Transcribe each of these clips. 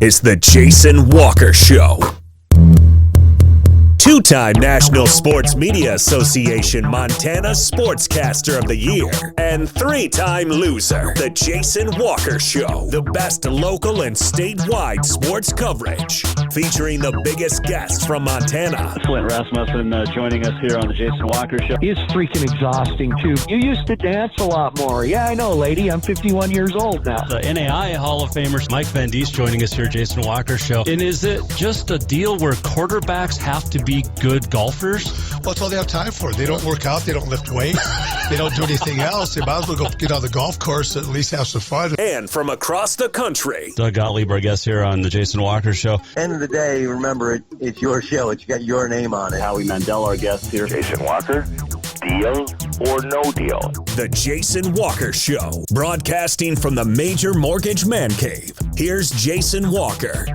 is the Jason Walker Show. Two-time National Sports Media Association Montana Sportscaster of the Year and three-time loser, the Jason Walker Show. The best local and statewide sports coverage, featuring the biggest guests from Montana. Flint Rasmussen joining us here on the Jason Walker Show. He's freaking exhausting, too. You used to dance a lot more. Yeah, I know, lady. I'm 51 years old now. The NAI Hall of Famer Mike Van Diest joining us here, Jason Walker Show. And is it just a deal where quarterbacks have to be good golfers? Well, that's all they have time for. They don't work out. They don't lift weights. They don't do anything else. They might as well go get on the golf course and at least have some fun. And from across the country, Doug Gottlieb, our guest here on the Jason Walker Show. End of the day, remember, it's your show. It's got your name on it. Howie Mandel, our guest here. Jason Walker, deal or no deal? the Jason Walker Show, broadcasting from the Major Mortgage Man Cave. Here's Jason Walker.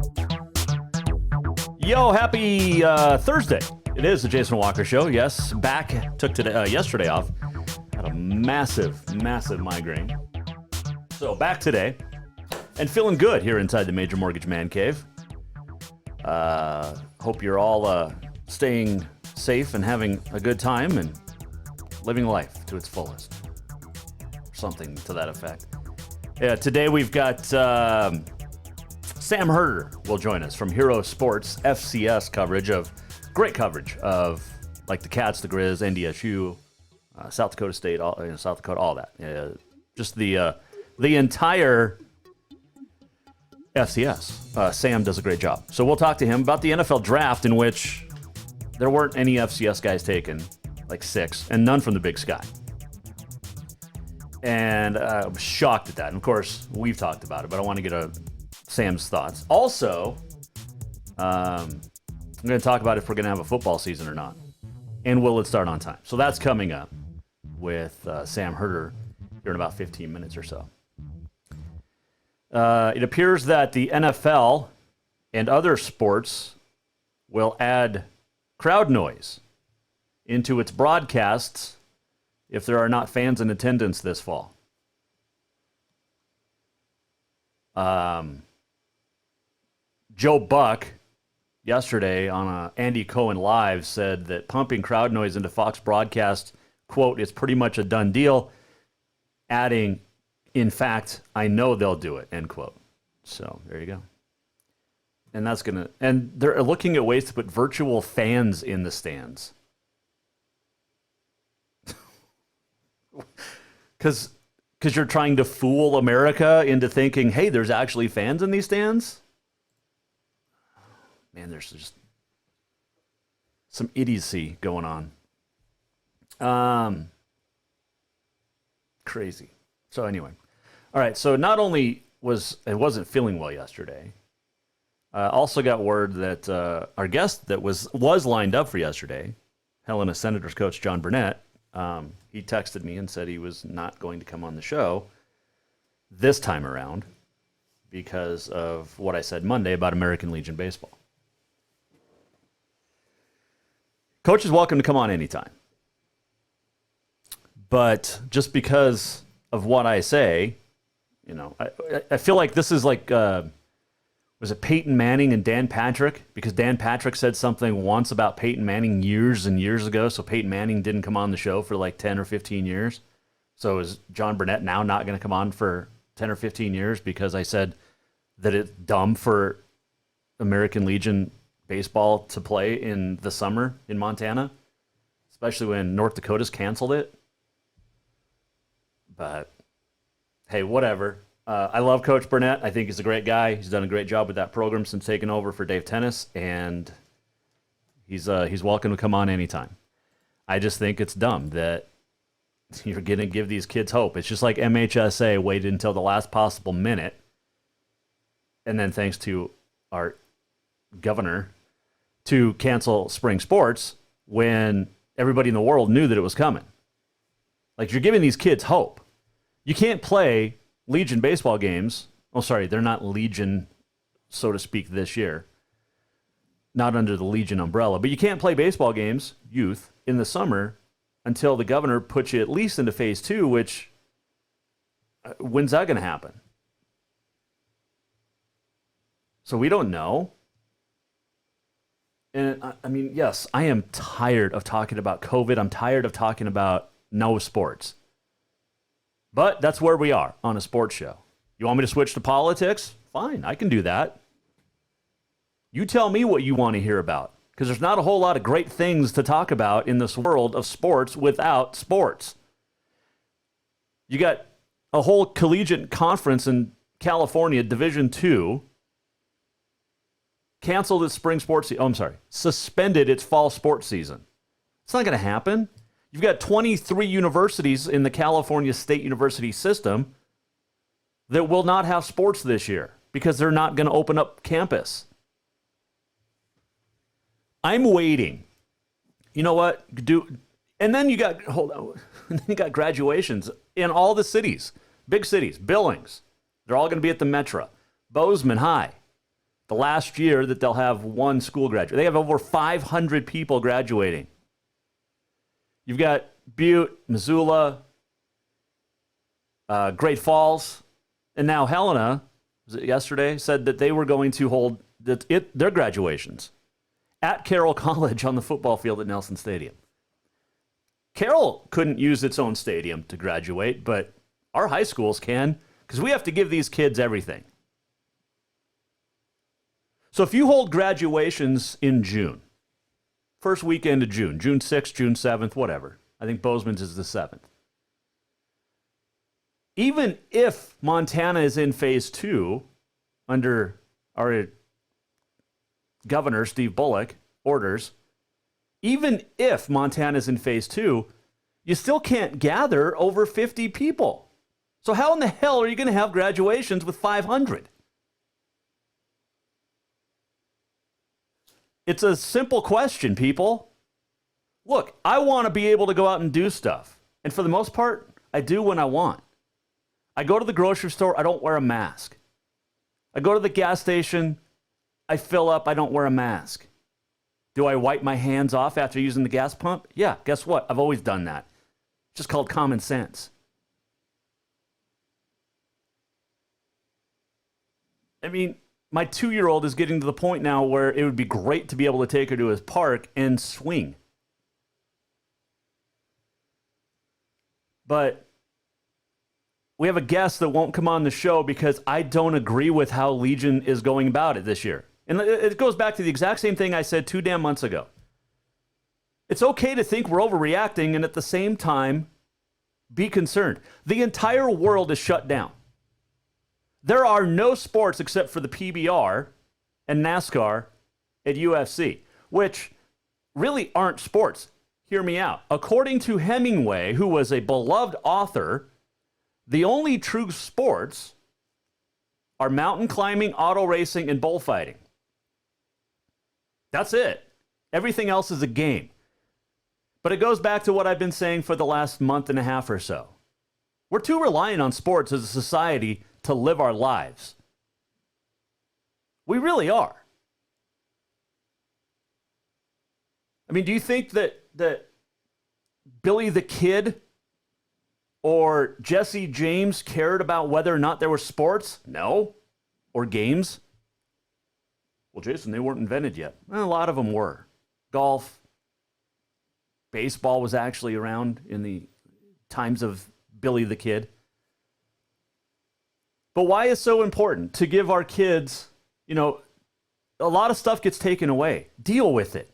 Yo, happy Thursday. It is the Jason Walker Show. Yes, back. Took today, yesterday off. Had a massive migraine. So back today and feeling good here inside the Major Mortgage Man Cave. Hope you're all staying safe and having a good time and living life to its fullest. Something to that effect. Yeah, today we've got Sam Herder will join us from Hero Sports FCS great coverage of like the Cats, the Grizz, NDSU, South Dakota State, South Dakota, all that. Just the entire FCS. Sam does a great job. So we'll talk to him about the NFL draft, in which there weren't any FCS guys taken, like 6, and none from the Big Sky. And I was shocked at that. And of course, we've talked about it, but I want to get Sam's thoughts. Also, I'm going to talk about if we're going to have a football season or not. And will it start on time? So that's coming up with Sam Herder here in about 15 minutes or so. It appears that the NFL and other sports will add crowd noise into its broadcasts if there are not fans in attendance this fall. Joe Buck, yesterday on Andy Cohen Live, said that pumping crowd noise into Fox broadcast, quote, is pretty much a done deal, adding, in fact, I know they'll do it, end quote. So there you go. And they're looking at ways to put virtual fans in the stands. Because you're trying to fool America into thinking, hey, there's actually fans in these stands? Man, there's just some idiocy going on. Crazy. So anyway. All right, so not only wasn't feeling well yesterday, also got word that our guest that was lined up for yesterday, Helena Senators coach John Burnett, he texted me and said he was not going to come on the show this time around because of what I said Monday about American Legion Baseball. Coach is welcome to come on anytime. But just because of what I say, I feel like this is like, was it Peyton Manning and Dan Patrick? Because Dan Patrick said something once about Peyton Manning years and years ago, so Peyton Manning didn't come on the show for like 10 or 15 years. So is John Burnett now not going to come on for 10 or 15 years because I said that it's dumb for American Legion baseball to play in the summer in Montana, especially when North Dakota's canceled it? But hey, whatever. I love Coach Burnett. I think he's a great guy. He's done a great job with that program since taking over for Dave Tennis, and he's welcome to come on anytime. I just think it's dumb that you're going to give these kids hope. It's just like MHSA waited until the last possible minute, and then thanks to our governor, to cancel spring sports when everybody in the world knew that it was coming. Like, you're giving these kids hope. You can't play Legion baseball games. Oh, sorry, they're not Legion, so to speak, this year. Not under the Legion umbrella. But you can't play baseball games, youth, in the summer until the governor puts you at least into phase 2, which, when's that going to happen? So we don't know. And I mean, yes, I am tired of talking about COVID. I'm tired of talking about no sports. But that's where we are on a sports show. You want me to switch to politics? Fine, I can do that. You tell me what you want to hear about, because there's not a whole lot of great things to talk about in this world of sports without sports. You got a whole collegiate conference in California, Division II, canceled its spring sports season. Oh, I'm sorry, suspended its fall sports season. It's not going to happen. You've got 23 universities in the California State University system that will not have sports this year because they're not going to open up campus. I'm waiting. You know what? And then you got you got graduations in all the cities, big cities, Billings. They're all going to be at the Metra. Bozeman High. The last year that they'll have one school graduate. They have over 500 people graduating. You've got Butte, Missoula, Great Falls, and now Helena, was it yesterday, said that they were going to hold their graduations at Carroll College on the football field at Nelson Stadium. Carroll couldn't use its own stadium to graduate, but our high schools can, because we have to give these kids everything. So if you hold graduations in June, first weekend of June, June 6th, June 7th, whatever. I think Bozeman's is the 7th. Even if Montana is in phase 2 under our governor, Steve Bullock, orders, even if Montana is in phase 2, you still can't gather over 50 people. So how in the hell are you going to have graduations with 500? It's a simple question, people. Look, I want to be able to go out and do stuff. And for the most part, I do when I want. I go to the grocery store, I don't wear a mask. I go to the gas station, I fill up, I don't wear a mask. Do I wipe my hands off after using the gas pump? Yeah, guess what? I've always done that. It's just called common sense. I mean, my 2-year-old is getting to the point now where it would be great to be able to take her to his park and swing. But we have a guest that won't come on the show because I don't agree with how Legion is going about it this year. And it goes back to the exact same thing I said 2 damn months ago. It's okay to think we're overreacting and at the same time be concerned. The entire world is shut down. There are no sports except for the PBR and NASCAR at UFC, which really aren't sports. Hear me out. According to Hemingway, who was a beloved author, the only true sports are mountain climbing, auto racing, and bullfighting. That's it. Everything else is a game. But it goes back to what I've been saying for the last month and a half or so. We're too reliant on sports as a society to live our lives. We really are. I mean, do you think that Billy the Kid or Jesse James cared about whether or not there were sports? No. Or games? Well, Jason, they weren't invented yet. Well, a lot of them were. Golf, baseball was actually around in the times of Billy the Kid. But why is it so important to give our kids, you know, a lot of stuff gets taken away. Deal with it.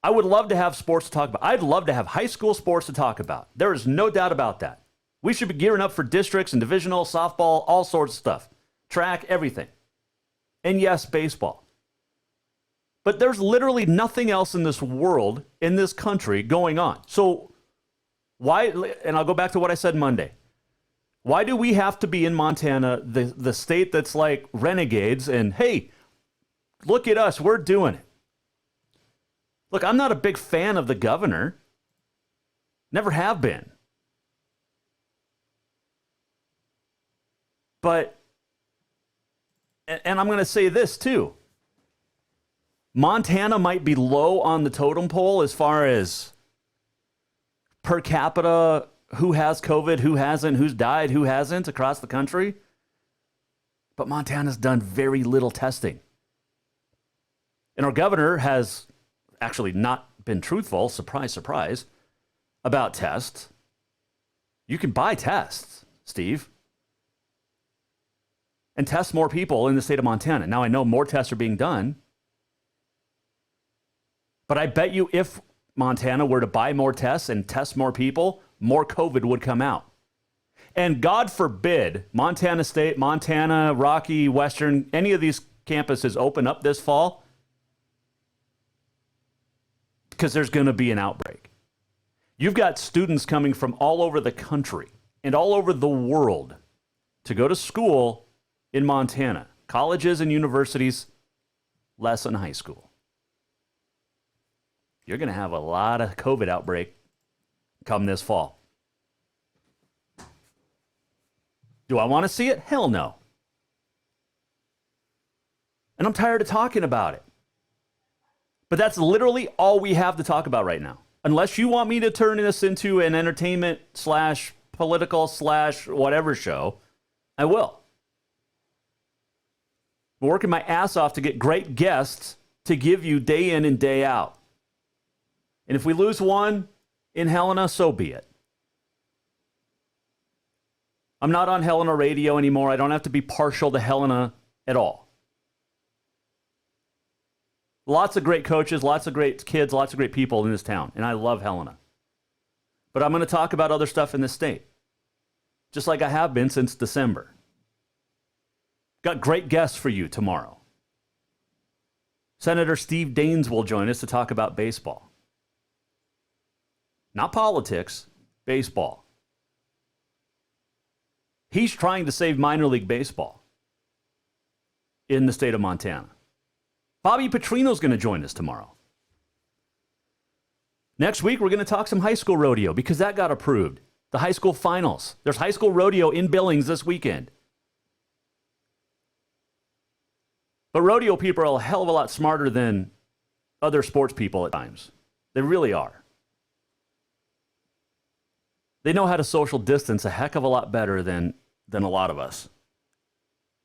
I would love to have sports to talk about. I'd love to have high school sports to talk about. There is no doubt about that. We should be gearing up for districts and divisional, softball, all sorts of stuff. Track, everything. And yes, baseball. But there's literally nothing else in this world, in this country, going on. So why, and I'll go back to what I said Monday. Why do we have to be in Montana, the state that's like renegades, and hey, look at us, we're doing it. Look, I'm not a big fan of the governor. Never have been. But, and I'm going to say this too. Montana might be low on the totem pole as far as per capita, who has COVID, who hasn't, who's died, who hasn't across the country. But Montana's done very little testing. And our governor has actually not been truthful, surprise, surprise, about tests. You can buy tests, Steve, and test more people in the state of Montana. Now, I know more tests are being done, but I bet you if Montana were to buy more tests and test more people, more COVID would come out. And God forbid Montana State, Montana, Rocky, Western, any of these campuses open up this fall, because there's going to be an outbreak. You've got students coming from all over the country and all over the world to go to school in Montana, colleges and universities, less than high school. You're going to have a lot of COVID outbreak come this fall. Do I want to see it? Hell no. And I'm tired of talking about it. But that's literally all we have to talk about right now. Unless you want me to turn this into an entertainment / political / whatever show, I will. I'm working my ass off to get great guests to give you day in and day out. And if we lose one in Helena, so be it. I'm not on Helena radio anymore. I don't have to be partial to Helena at all. Lots of great coaches, lots of great kids, lots of great people in this town, and I love Helena. But I'm going to talk about other stuff in this state, just like I have been since December. Got great guests for you tomorrow. Senator Steve Daines will join us to talk about baseball. Not politics, baseball. He's trying to save minor league baseball in the state of Montana. Bobby Petrino's going to join us tomorrow. Next week, we're going to talk some high school rodeo because that got approved. The high school finals. There's high school rodeo in Billings this weekend. But rodeo people are a hell of a lot smarter than other sports people at times. They really are. They know how to social distance a heck of a lot better than a lot of us.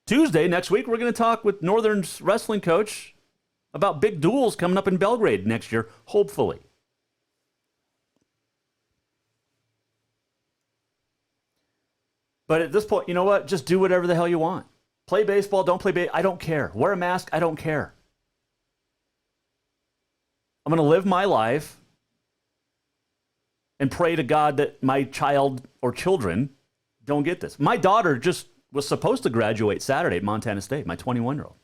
Tuesday, next week, we're going to talk with Northern's wrestling coach about big duels coming up in Belgrade next year, hopefully. But at this point, you know what? Just do whatever the hell you want. Play baseball, don't play baseball. I don't care. Wear a mask, I don't care. I'm going to live my life and pray to God that my child or children don't get this. My daughter just was supposed to graduate Saturday at Montana State, my 21-year-old.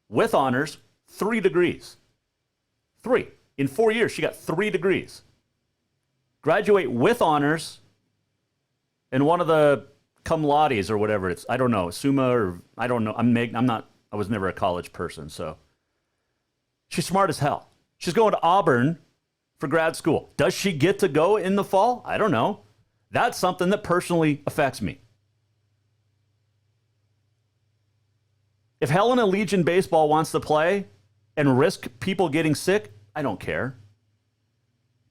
With honors, 3 degrees. 3. In 4 years, she got 3 degrees. Graduate with honors and one of the cum laudes or whatever it's, I don't know, summa or, I don't know. I was never a college person, so. She's smart as hell. She's going to Auburn for grad school. Does she get to go in the fall? I don't know. That's something that personally affects me. If Helena Legion Baseball wants to play and risk people getting sick, I don't care.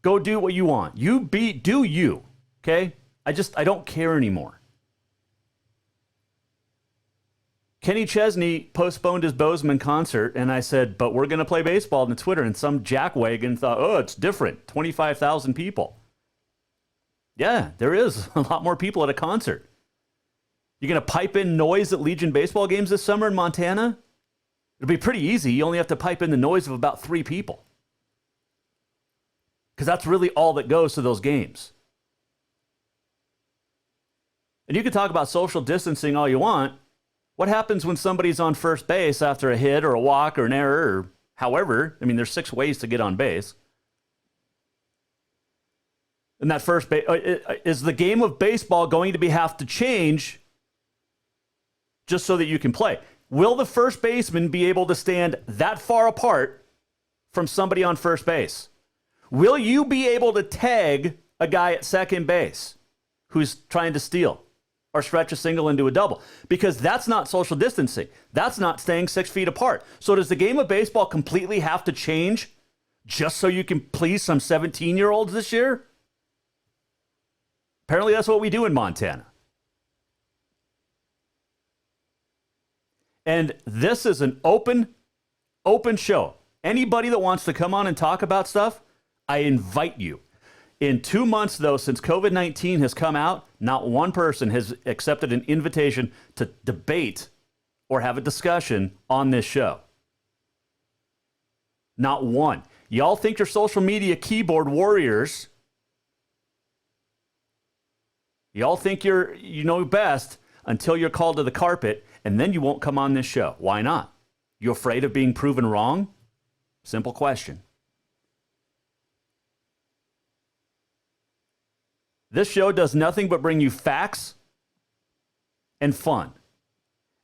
Go do what you want. Do you, okay? I don't care anymore. Kenny Chesney postponed his Bozeman concert, and I said, but we're going to play baseball on Twitter, and some jackwagon thought, oh, it's different, 25,000 people. Yeah, there is a lot more people at a concert. You're going to pipe in noise at Legion baseball games this summer in Montana? It'll be pretty easy. You only have to pipe in the noise of about 3 people. Because that's really all that goes to those games. And you can talk about social distancing all you want. What happens when somebody's on first base after a hit or a walk or an error or however? I mean, there's 6 ways to get on base. And that first base, is the game of baseball going to have to change just so that you can play? Will the first baseman be able to stand that far apart from somebody on first base? Will you be able to tag a guy at second base who's trying to steal or stretch a single into a double? Because that's not social distancing. That's not staying 6 feet apart. So does the game of baseball completely have to change just so you can please some 17-year-olds this year? Apparently that's what we do in Montana. And this is an open show. Anybody that wants to come on and talk about stuff, I invite you. In 2 months, though, since COVID-19 has come out, not one person has accepted an invitation to debate or have a discussion on this show. Not one. Y'all think you're social media keyboard warriors. Y'all think you know best until you're called to the carpet, and then you won't come on this show. Why not? You afraid of being proven wrong? Simple question. This show does nothing but bring you facts and fun.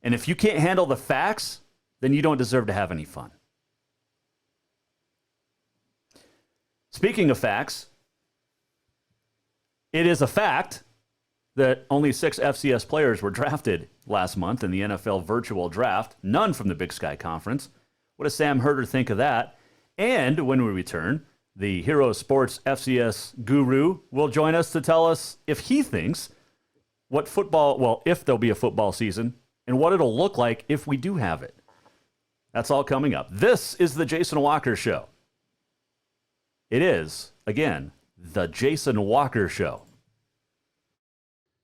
And if you can't handle the facts, then you don't deserve to have any fun. Speaking of facts, it is a fact that only 6 FCS players were drafted last month in the NFL virtual draft, none from the Big Sky Conference. What does Sam Herder think of that? And when we return, the Hero Sports FCS guru will join us to tell us if he thinks if there'll be a football season and what it'll look like if we do have it. That's all coming up. This is the Jason Walker Show. It is, again, the Jason Walker Show.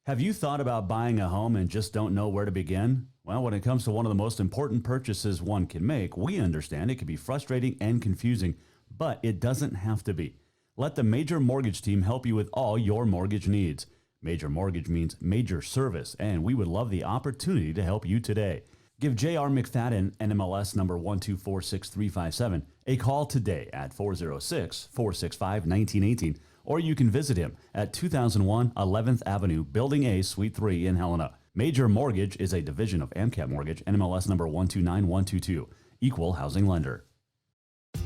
Have you thought about buying a home and just don't know where to begin? Well, when it comes to one of the most important purchases one can make, we understand it can be frustrating and confusing, but it doesn't have to be. Let the Major Mortgage team help you with all your mortgage needs. Major Mortgage means major service, and we would love the opportunity to help you today. Give J.R. McFadden, NMLS number 1246357, a call today at 406-465-1918, or you can visit him at 2001 11th Avenue, Building A, Suite 3 in Helena. Major Mortgage is a division of AMCAP Mortgage, NMLS number 129122, equal housing lender.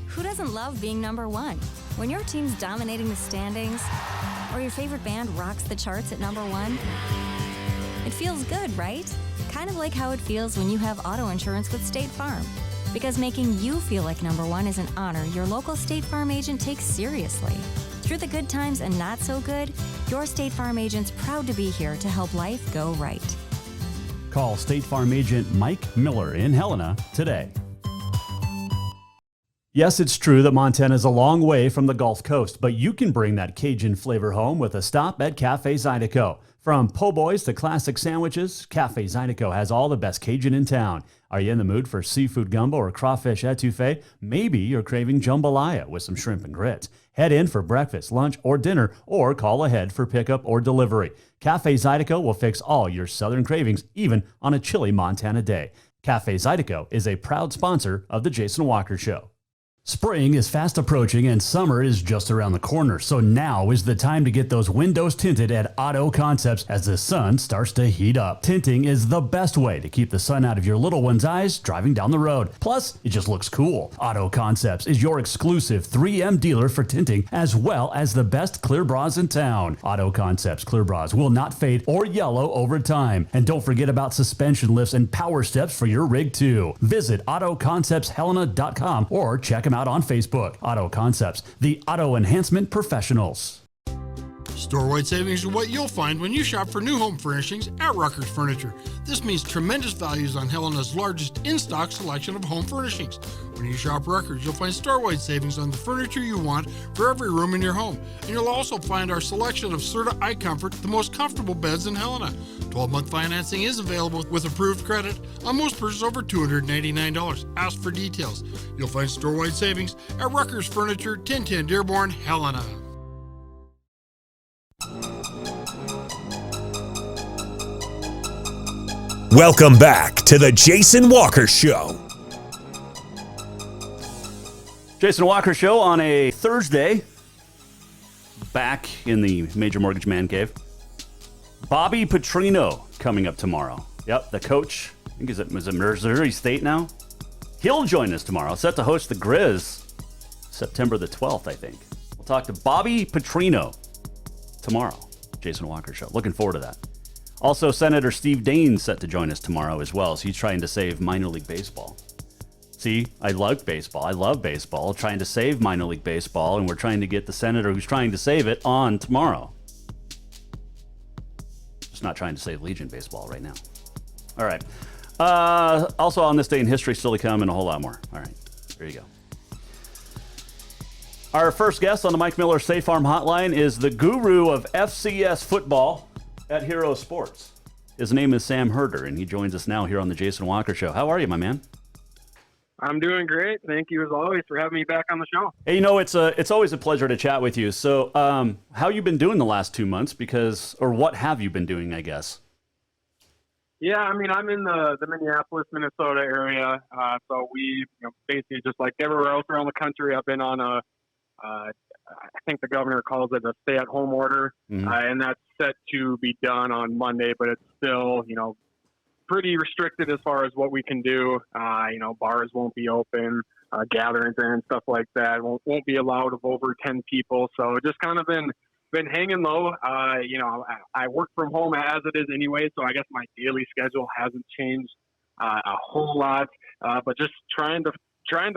Who doesn't love being number one? When your team's dominating the standings, or your favorite band rocks the charts at number one, it feels good, right? Kind of like how it feels when you have auto insurance with State Farm. Because making you feel like number one is an honor your local State Farm agent takes seriously. Through the good times and not so good, your State Farm agent's proud to be here to help life go right. Call State Farm agent Mike Miller in Helena today. Yes, it's true that Montana is a long way from the Gulf Coast, but you can bring that Cajun flavor home with a stop at Cafe Zydeco. From po' boys to classic sandwiches, Cafe Zydeco has all the best Cajun in town. Are you in the mood for seafood gumbo or crawfish etouffee? Maybe you're craving jambalaya with some shrimp and grits. Head in for breakfast, lunch, or dinner, or call ahead for pickup or delivery. Cafe Zydeco will fix all your southern cravings, even on a chilly Montana day. Cafe Zydeco is a proud sponsor of The Jason Walker Show. Spring is fast approaching and summer is just around the corner, so now is the time to get those windows tinted at Auto Concepts as the sun starts to heat up. Tinting is the best way to keep the sun out of your little one's eyes driving down the road. Plus, it just looks cool. Auto Concepts is your exclusive 3M dealer for tinting, as well as the best clear bras in town. Auto Concepts clear bras will not fade or yellow over time. And don't forget about suspension lifts and power steps for your rig too. Visit AutoConceptsHelena.com or check them out on Facebook. Auto Concepts, the auto enhancement professionals. Store-wide savings are what you'll find when you shop for new home furnishings at Rucker's Furniture. This means tremendous values on Helena's largest in-stock selection of home furnishings. When you shop Rucker's, you'll find store-wide savings on the furniture you want for every room in your home. And you'll also find our selection of Serta iComfort, the most comfortable beds in Helena. 12-month financing is available with approved credit on most purchases over $299. Ask for details. You'll find store-wide savings at Rucker's Furniture, 1010 Dearborn, Helena. Welcome back to the Jason Walker Show. Jason Walker Show on a Thursday. Back in the Major Mortgage Man Cave. Bobby Petrino coming up tomorrow. Yep, the coach. I think is it Missouri State now? He'll join us tomorrow. Set to host the Grizz September the 12th, I think. We'll talk to Bobby Petrino tomorrow. Jason Walker Show. Looking forward to that. Also, Senator Steve Daines set to join us tomorrow as well. So he's trying to save minor league baseball. See, I like baseball. I love baseball. Trying to save minor league baseball, and we're trying to get the senator who's trying to save it on tomorrow. Just not trying to save Legion baseball right now. All right. Also on this day in history, still to come, and a whole lot more. All right, there you go. Our first guest on the Mike Miller State Farm Hotline is the guru of FCS football at Hero Sports. His name is Sam Herder, and he joins us now here on the Jason Walker Show. How are you, my man? I'm doing great. Thank you, as always, for having me back on the show. Hey, it's always a pleasure to chat with you. So, how you been doing the last 2 months? Or what have you been doing, I guess? Yeah, I mean, I'm in the Minneapolis, Minnesota area. So we, basically just like everywhere else around the country, I've been on I think the governor calls it a stay-at-home order, and that's set to be done on Monday, but it's still, pretty restricted as far as what we can do. Bars won't be open, gatherings and stuff like that won't be allowed of over 10 people. So just kind of been hanging low. I work from home as it is anyway, so I guess my daily schedule hasn't changed a whole lot. But just trying to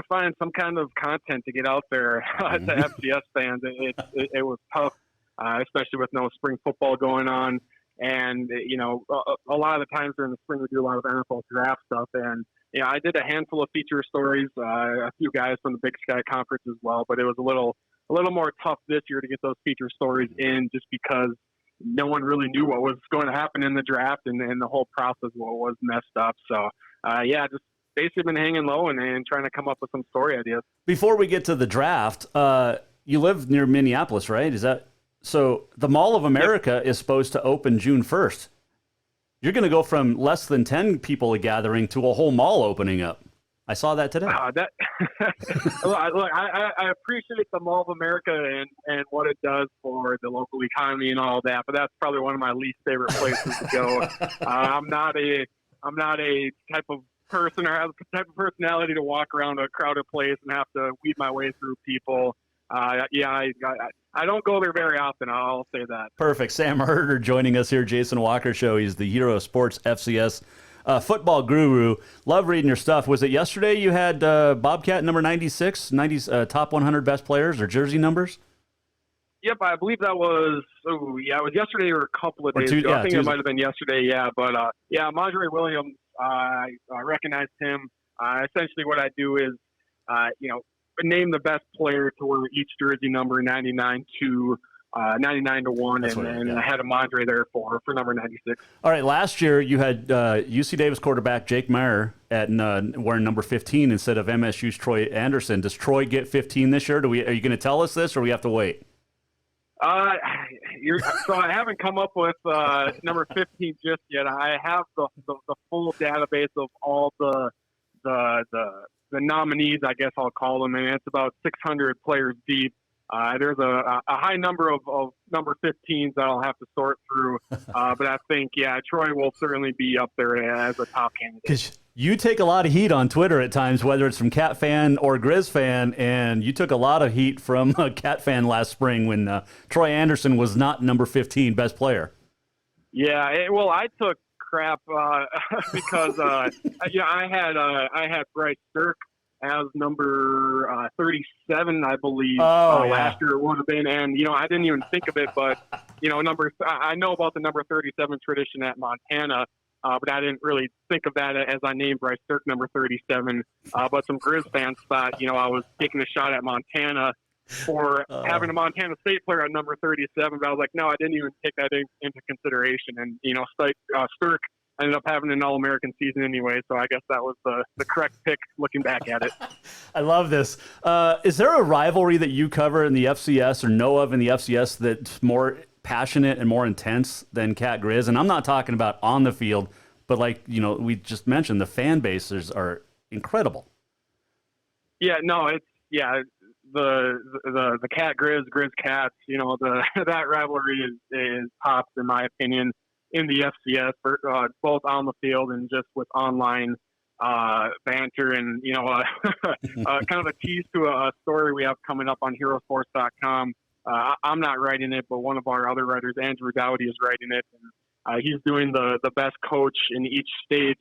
find some kind of content to get out there to FCS fans. It was tough, especially with no spring football going on. And, a lot of the times during the spring, we do a lot of NFL draft stuff. And, I did a handful of feature stories, a few guys from the Big Sky Conference as well. But it was a little more tough this year to get those feature stories in just because no one really knew what was going to happen in the draft and the whole process was messed up. So, just basically been hanging low and trying to come up with some story ideas. Before we get to the draft, you live near Minneapolis, right? Is that so? The Mall of America is supposed to open June 1st. You're going to go from less than 10 people a gathering to a whole mall opening up. I saw that today. Look, I appreciate the Mall of America and what it does for the local economy and all that, but that's probably one of my least favorite places to go. I'm not a type of person or have the type of personality to walk around a crowded place and have to weed my way through people. I don't go there very often. I'll say that. Perfect. Sam Herder joining us here, Jason Walker Show. He's the Hero Sports FCS football guru. Love reading your stuff. Was it yesterday you had Bobcat number 96, 90s top 100 best players or jersey numbers? Yep, I believe that was. It was yesterday or a couple of days ago. I think it might have been yesterday. Yeah, but Mondre Williams. I recognized him. Essentially, what I do is, name the best player to wear each jersey number 99 to 1, and I had a Mondre there for number 96. All right, last year you had UC Davis quarterback Jake Meyer at wearing number 15 instead of MSU's Troy Anderson. Does Troy get 15 this year? Are you going to tell us this, or we have to wait? So I haven't come up with number 15 just yet. I have the full database of all the nominees, I guess I'll call them, and it's about 600 players deep. There's a high number of number 15s that I'll have to sort through, but I think Troy will certainly be up there as a top candidate. Because you take a lot of heat on Twitter at times, whether it's from Cat fan or Grizz fan, and you took a lot of heat from a Cat fan last spring when Troy Anderson was not number 15 best player. Yeah, I took crap because I had Bryce Stirk as number 37, I believe. Last year it would have been, and I didn't even think of it, but I know about the number 37 tradition at Montana. But I didn't really think of that as I named Bryce Stirk number 37. But some Grizz fans thought, I was taking a shot at Montana for having a Montana State player at number 37. But I was like, no, I didn't even take that into consideration. And, Stirk ended up having an All-American season anyway. So I guess that was the correct pick looking back at it. I love this. Is there a rivalry that you cover in the FCS or know of in the FCS that's more passionate and more intense than Cat Grizz? And I'm not talking about on the field, but we just mentioned the fan bases are incredible. Yeah, no, it's the Cat Grizz Cats, that rivalry is tops in my opinion in the FCS for both on the field and just with online banter and kind of a tease to a story we have coming up on herosports.com. I'm not writing it, but one of our other writers, Andrew Dowdy, is writing it. And, he's doing the best coach in each state.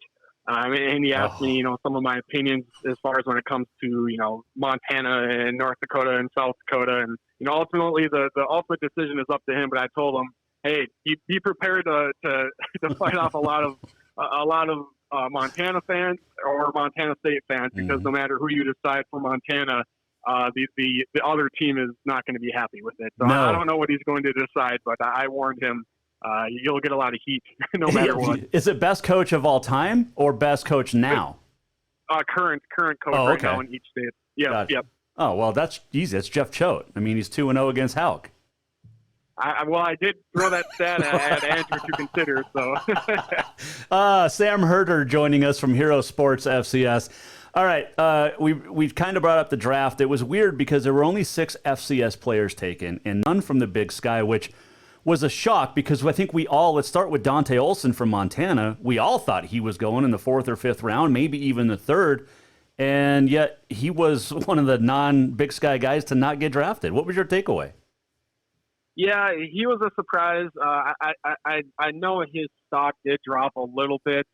And he asked me, some of my opinions as far as when it comes to, Montana and North Dakota and South Dakota. And, ultimately the ultimate decision is up to him. But I told him, hey, be prepared to fight off a lot of Montana fans or Montana State fans, because no matter who you decide for Montana, the other team is not going to be happy with it. So No. I don't know what he's going to decide, but I warned him. You'll get a lot of heat no matter what. Is it best coach of all time or best coach now? Current coach right now in each state. Yep. Oh, well, that's easy. That's Jeff Choate. I mean, he's 2-0 against Hauk. I did throw that stat at Andrew to consider. So, Sam Herter joining us from Hero Sports FCS. All right, we kind of brought up the draft. It was weird because there were only 6 FCS players taken and none from the Big Sky, which was a shock because I think let's start with Dante Olson from Montana. We all thought he was going in the 4th or 5th round, maybe even the 3rd, and yet he was one of the non-Big Sky guys to not get drafted. What was your takeaway? Yeah, he was a surprise. I know his stock did drop a little bit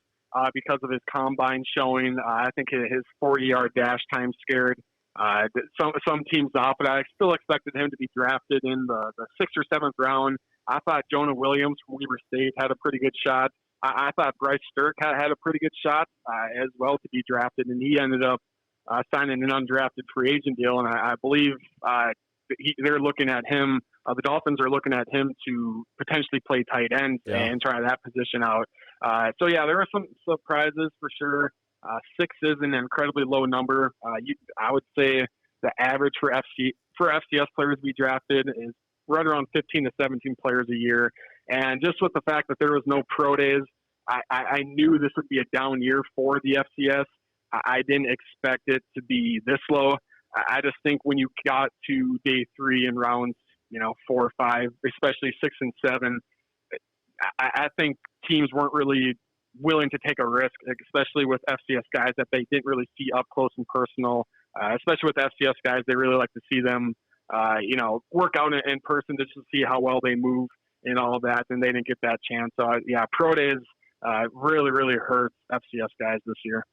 because of his combine showing. I think his 40-yard dash time scared some teams off, but I still expected him to be drafted in the 6th or 7th round. I thought Jonah Williams from Weber State had a pretty good shot. I thought Bryce Stirk had a pretty good shot as well to be drafted, and he ended up signing an undrafted free agent deal, and I believe they're looking at him. The Dolphins are looking at him to potentially play tight end and try that position out. So, yeah, there were some surprises for sure. 6 is an incredibly low number. I would say the average for FCS players we drafted is right around 15 to 17 players a year. And just with the fact that there was no pro days, I knew this would be a down year for the FCS. I didn't expect it to be this low. I just think when you got to day 3 in rounds, 4 or 5, especially 6 and 7, I think teams weren't really willing to take a risk, especially with FCS guys that they didn't really see up close and personal. Especially with FCS guys, they really like to see them, work out in person just to see how well they move and all of that, and they didn't get that chance. So, pro days really, really hurt FCS guys this year.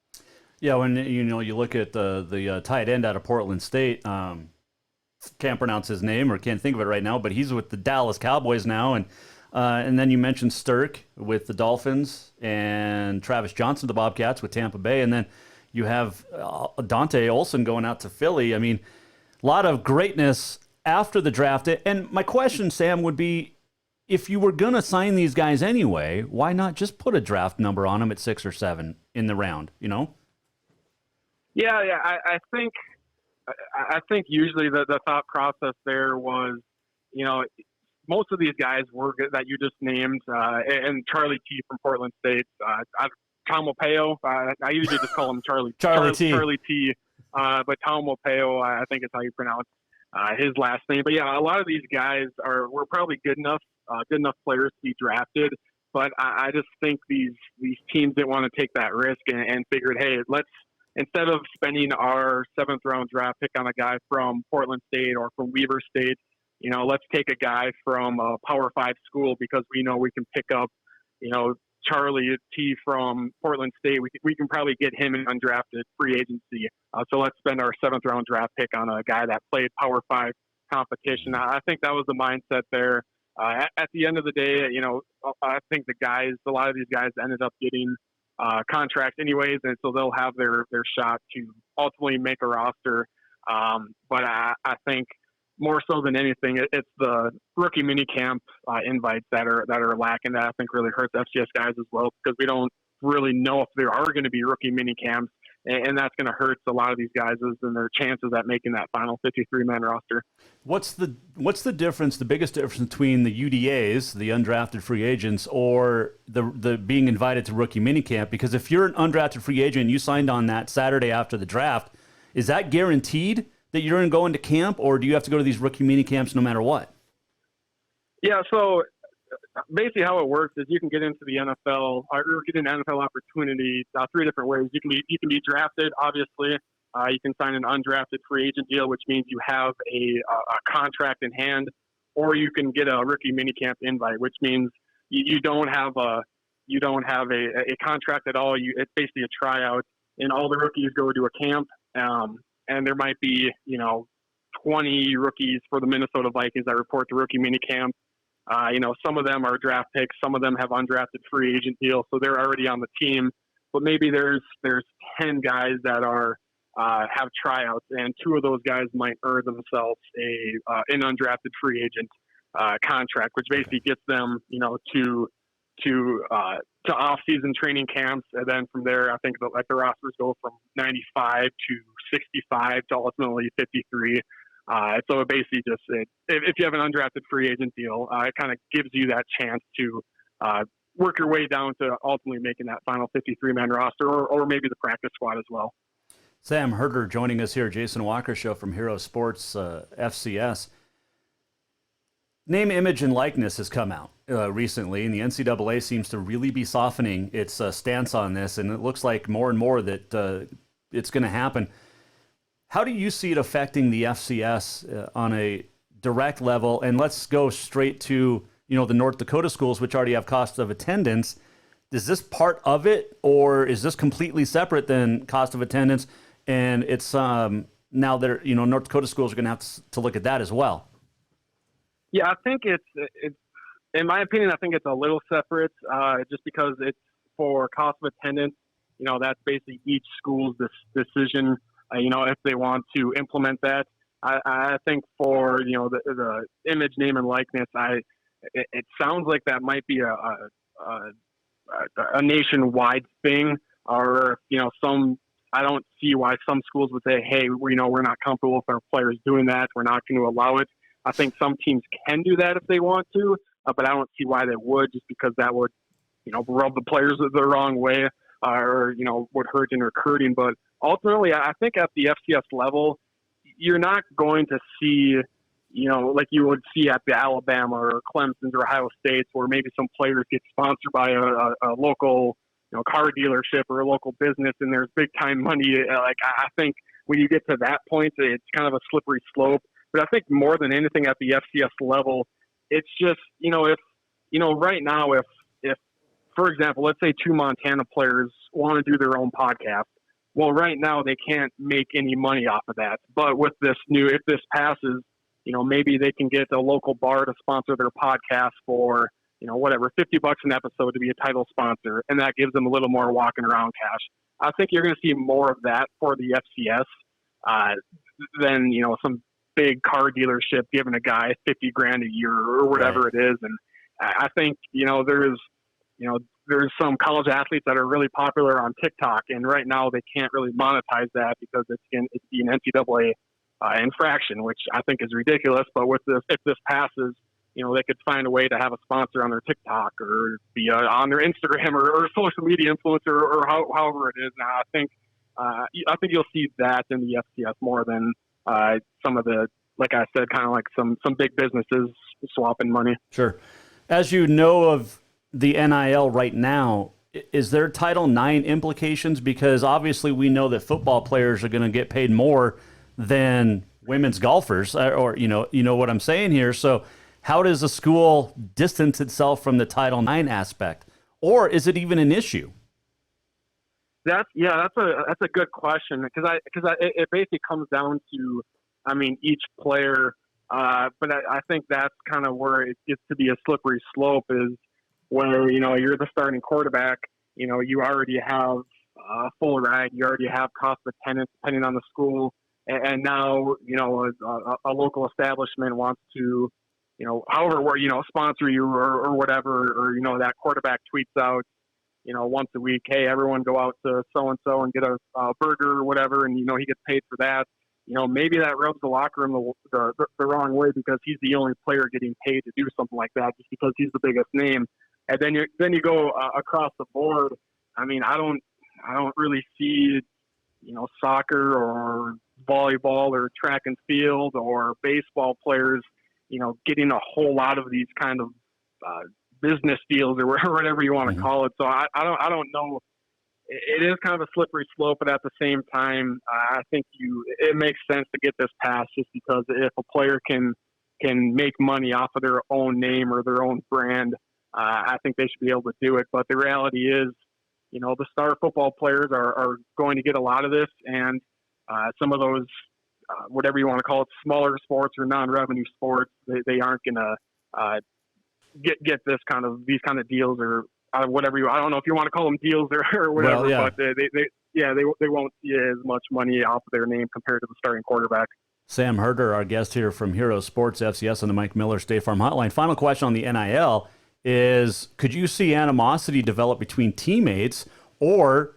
Yeah, when you look at the tight end out of Portland State, can't pronounce his name or can't think of it right now, but he's with the Dallas Cowboys now, and then you mentioned Stirk with the Dolphins and Travis Johnson, the Bobcats, with Tampa Bay, and then you have Dante Olson going out to Philly. I mean, a lot of greatness after the draft. And my question, Sam, would be, if you were going to sign these guys anyway, why not just put a draft number on them at 6 or 7 in the round, Yeah, I think usually the thought process there was, most of these guys were that you just named, and Charlie T from Portland State, Tom Opeo. I usually just call him Charlie T. But Tom Opeo, I think is how you pronounce his last name. But yeah, a lot of these guys were probably good enough players to be drafted. But I just think these teams didn't want to take that risk and figured, hey, instead of spending our 7th round draft pick on a guy from Portland State or from Weber State, let's take a guy from a Power 5 school because we know we can pick up, Charlie T from Portland State. We can probably get him in undrafted free agency. So let's spend our 7th round draft pick on a guy that played Power 5 competition. I think that was the mindset there. At the end of the day, I think a lot of these guys ended up getting contracts anyways, and so they'll have their shot to ultimately make a roster. But I think more so than anything, it's the rookie minicamp invites that are lacking. That I think really hurts FCS guys as well, because we don't really know if there are going to be rookie minicamps, and that's going to hurt a lot of these guys and their chances at making that final 53-man roster. What's the difference? The biggest difference between the UDAs, the undrafted free agents, or the being invited to rookie minicamp? Because if you're an undrafted free agent, you signed on that Saturday after the draft, is that guaranteed that you're going to go into camp, or do you have to go to these rookie mini camps no matter what? Yeah, so basically how it works is you can get into the NFL or get an NFL opportunity 3 different ways. You can be drafted, obviously. You can sign an undrafted free agent deal, which means you have a contract in hand, or you can get a rookie minicamp invite, which means you don't have a contract at all. It's basically a tryout, and all the rookies go to a camp. And there might be, 20 rookies for the Minnesota Vikings that report to rookie minicamp. Some of them are draft picks. Some of them have undrafted free agent deals, so they're already on the team. but maybe there's 10 guys that are have tryouts, and 2 of those guys might earn themselves an undrafted free agent contract, which basically gets them, to off-season training camps, and then from there, I think the rosters go from 95 to 65 to ultimately 53. So it basically just, if you have an undrafted free agent deal, it kind of gives you that chance to work your way down to ultimately making that final 53-man roster, or maybe the practice squad as well. Sam Herder joining us here, Jason Walker Show from Hero Sports FCS. Name, image, and likeness has come out recently, and the NCAA seems to really be softening its stance on this, and it looks like more and more that it's going to happen. How do you see it affecting the FCS on a direct level? And let's go straight to the North Dakota schools, which already have cost of attendance. Is this part of it, or is this completely separate than cost of attendance? And it's now that North Dakota schools are going to have to look at that as well. Yeah, I think it's in my opinion, I think it's a little separate, just because it's for cost of attendance. That's basically each school's decision. If they want to implement that. I think for the image, name, and likeness, it sounds like that might be a nationwide thing, or some. I don't see why some schools would say, "Hey, we're not comfortable with our players doing that. We're not going to allow it." I think some teams can do that if they want to, but I don't see why they would, just because that would, rub the players the wrong way, or would hurt in recruiting. But ultimately, I think at the FCS level, you're not going to see, like you would see at the Alabama or Clemson's or Ohio States, where maybe some players get sponsored by a local, car dealership or a local business, and there's big time money. Like, I think when you get to that point, it's kind of a slippery slope. But I think more than anything at the FCS level, it's just, if right now, if for example, let's say 2 Montana players want to do their own podcast. Well, right now they can't make any money off of that. But with this if this passes, maybe they can get a local bar to sponsor their podcast for, whatever, $50 an episode to be a title sponsor. And that gives them a little more walking around cash. I think you're going to see more of that for the FCS than, some big car dealership giving a guy $50,000 a year or whatever it is. And I think, there's some college athletes that are really popular on TikTok, and right now they can't really monetize that because it's an NCAA infraction, which I think is ridiculous. But with this, if this passes, they could find a way to have a sponsor on their TikTok or be on their Instagram or social media influencer or however it is. Now, I think you'll see that in the FCS more than some of the, like I said, kind of like some big businesses swapping money. Sure. As you know of the NIL right now, is there Title IX implications? Because obviously we know that football players are going to get paid more than women's golfers, or you know what I'm saying here. So how does a school distance itself from the Title IX aspect, or is it even an issue? That's a good question, because it basically comes down to, each player. But I think that's kind of where it gets to be a slippery slope, is where, you're the starting quarterback, you already have a full ride, you already have cost of attendance depending on the school. And now, a local establishment wants to, however, sponsor you or whatever, or, that quarterback tweets out, once a week, hey, everyone go out to so-and-so and get a burger or whatever. And, he gets paid for that. Maybe that rubs the locker room the wrong way, because he's the only player getting paid to do something like that, just because he's the biggest name. And then you go across the board. I don't really see, soccer or volleyball or track and field or baseball players, getting a whole lot of these kind of business deals or whatever you want to call it. So I don't know. It is kind of a slippery slope, but at the same time, I think it makes sense to get this passed, just because if a player can make money off of their own name or their own brand, I think they should be able to do it. But the reality is, the star football players are going to get a lot of this, and some of those, whatever you want to call it, smaller sports or non-revenue sports, they aren't going to get these kind of deals, or whatever I don't know if you want to call them deals or whatever, but they won't see as much money off of their name compared to the starting quarterback. Sam Herder, our guest here from Hero Sports FCS on the Mike Miller State Farm Hotline. Final question on the NIL is, could you see animosity develop between teammates, or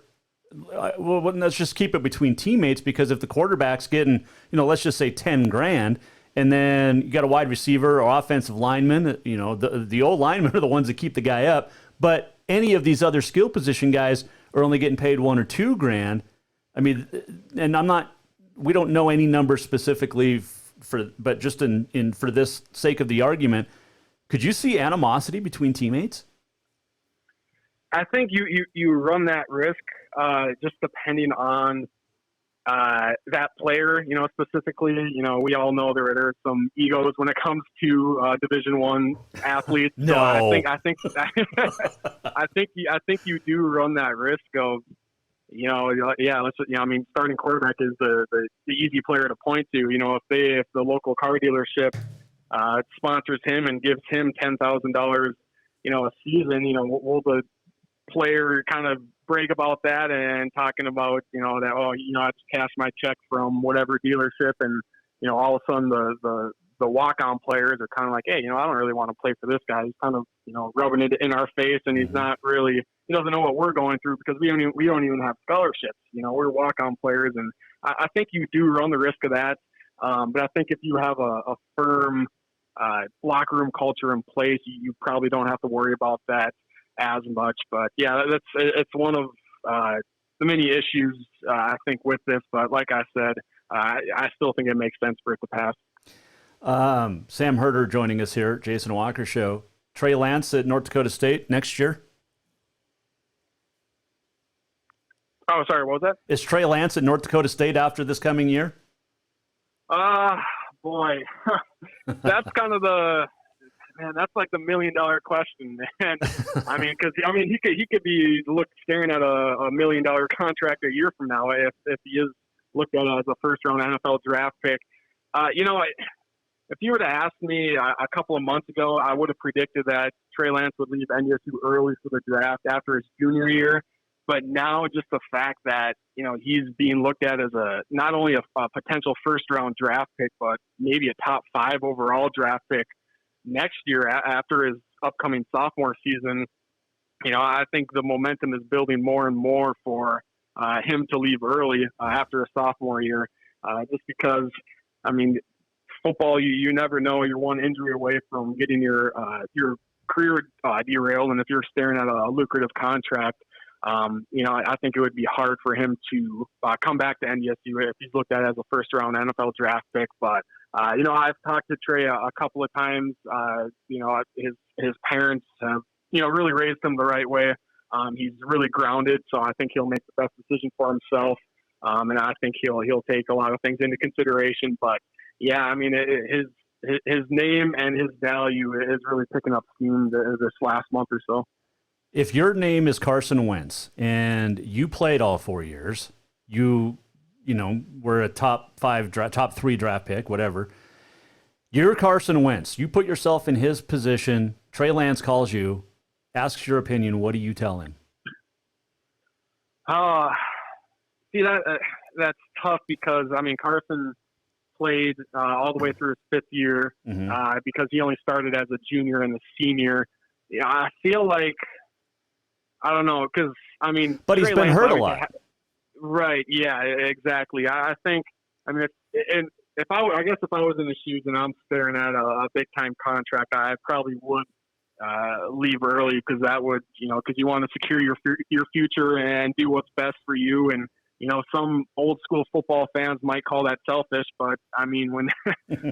well, let's just keep it between teammates, because if the quarterback's getting, let's just say $10,000, and then you got a wide receiver or offensive lineman, the old linemen are the ones that keep the guy up, but any of these other skill position guys are only getting paid $1,000 or $2,000. I mean, and we don't know any number specifically but just for this sake of the argument, could you see animosity between teammates? I think you run that risk just depending on that player, specifically. We all know there are some egos when it comes to Division I athletes. No, so I think I think you do run that risk of, starting quarterback is the easy player to point to. If the local car dealership sponsors him and gives him $10,000, a season, will the player kind of brag about that and talking about, I just cashed my check from whatever dealership, and, all of a sudden the walk-on players are kind of like, hey, I don't really want to play for this guy. He's kind of, rubbing it in our face, and he's not really, he doesn't know what we're going through because we don't even have scholarships. We're walk-on players, and I think you do run the risk of that. But I think if you have a firm locker room culture in place, you probably don't have to worry about that as much. But yeah, it's one of the many issues I think with this. But like I said, I still think it makes sense for it to pass. Sam Herder joining us here, Jason Walker Show. Trey Lance at North Dakota State next year. Oh, sorry, what was that? Is Trey Lance at North Dakota State after this coming year? Boy, that's kind of that's like the $1 million question, man. He could be staring at a $1 million contract a year from now if he is looked at as a first round NFL draft pick. If you were to ask me a couple of months ago, I would have predicted that Trey Lance would leave NDSU early for the draft after his junior year. But now just the fact that, he's being looked at as not only a potential first-round draft pick, but maybe a top 5 overall draft pick next year after his upcoming sophomore season, I think the momentum is building more and more for him to leave early after a sophomore year, just because, football, you never know. You're one injury away from getting your career derailed, and if you're staring at a lucrative contract, I think it would be hard for him to come back to NDSU if he's looked at as a first-round NFL draft pick. But, I've talked to Trey a couple of times. His parents have, really raised him the right way. He's really grounded, so I think he'll make the best decision for himself. And I think he'll take a lot of things into consideration. But, yeah, his name and his value is really picking up steam this last month or so. If your name is Carson Wentz and you played all 4 years, you were a top 3 draft pick, whatever. You're Carson Wentz. You put yourself in his position. Trey Lance calls you, asks your opinion. What do you tell him? See, that's tough because, Carson played all the way through his 5th year because he only started as a junior and a senior. Yeah, I feel like, I don't know, because, But he's been hurt a lot. Right, yeah, exactly. I think, if I was in the shoes and I'm staring at a big-time contract, I probably would leave early because that would, because you want to secure your future and do what's best for you. And, some old-school football fans might call that selfish, but, when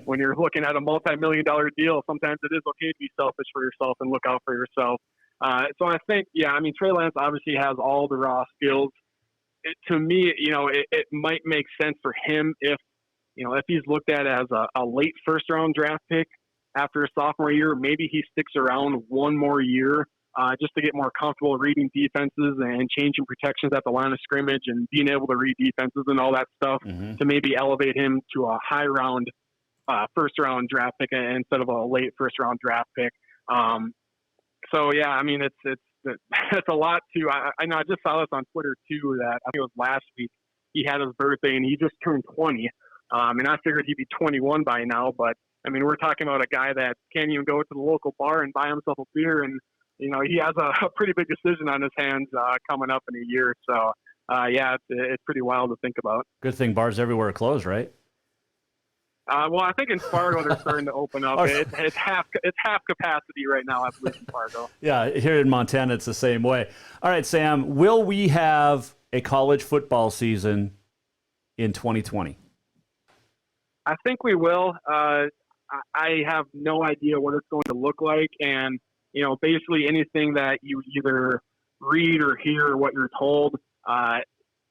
when you're looking at a multi-million-dollar deal, sometimes it is okay to be selfish for yourself and look out for yourself. So I think, Trey Lance obviously has all the raw skills. To me, it might make sense for him if he's looked at as a late first-round draft pick after a sophomore year. Maybe he sticks around one more year just to get more comfortable reading defenses and changing protections at the line of scrimmage and being able to read defenses and all that stuff to maybe elevate him to a high-round first-round draft pick instead of a late first-round draft pick. So, yeah, that's a lot too. I know I just saw this on Twitter too, that I think it was last week. He had his birthday and he just turned 20. And I figured he'd be 21 by now, but I mean, we're talking about a guy that can't even go to the local bar and buy himself a beer. And, you know, he has a pretty big decision on his hands coming up in a year. So, yeah, it's pretty wild to think about. Good thing bars everywhere are closed, right? Well, I think in Fargo they're starting to open up. It's half capacity right now, I believe, in Fargo. Yeah, here in Montana it's the same way. All right, Sam, will we have a college football season in 2020? I think we will. I have no idea what it's going to look like, and you know, basically anything that you either read or hear or what you're told, I